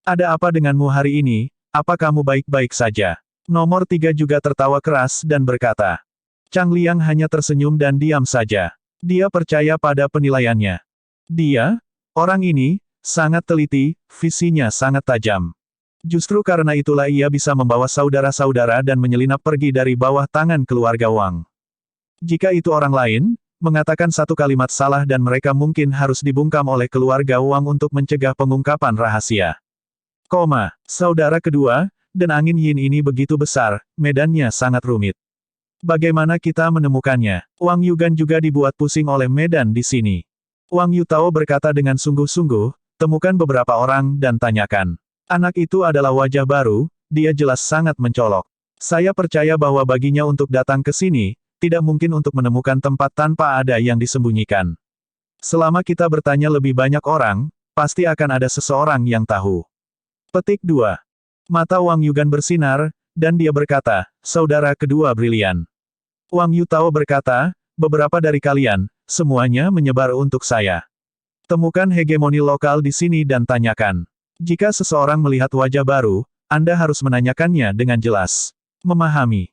Ada apa denganmu hari ini? Apa kamu baik-baik saja? Nomor 3 juga tertawa keras dan berkata. Chang Liang hanya tersenyum dan diam saja. Dia percaya pada penilaiannya. Dia, orang ini, sangat teliti, visinya sangat tajam. Justru karena itulah ia bisa membawa saudara-saudara dan menyelinap pergi dari bawah tangan keluarga Wang. Jika itu orang lain, mengatakan satu kalimat salah dan mereka mungkin harus dibungkam oleh keluarga Wang untuk mencegah pengungkapan rahasia. Saudara kedua, dan angin Yin ini begitu besar, medannya sangat rumit. Bagaimana kita menemukannya? Wang Yugan juga dibuat pusing oleh medan di sini. Wang Yutao berkata dengan sungguh-sungguh, temukan beberapa orang dan tanyakan. Anak itu adalah wajah baru, dia jelas sangat mencolok. Saya percaya bahwa baginya untuk datang ke sini, tidak mungkin untuk menemukan tempat tanpa ada yang disembunyikan. Selama kita bertanya lebih banyak orang, pasti akan ada seseorang yang tahu. Petik 2. Mata Wang Yugan bersinar, dan dia berkata, saudara kedua brilian. Wang Yutao berkata, beberapa dari kalian, semuanya menyebar untuk saya. Temukan hegemoni lokal di sini dan tanyakan. Jika seseorang melihat wajah baru, Anda harus menanyakannya dengan jelas. Memahami.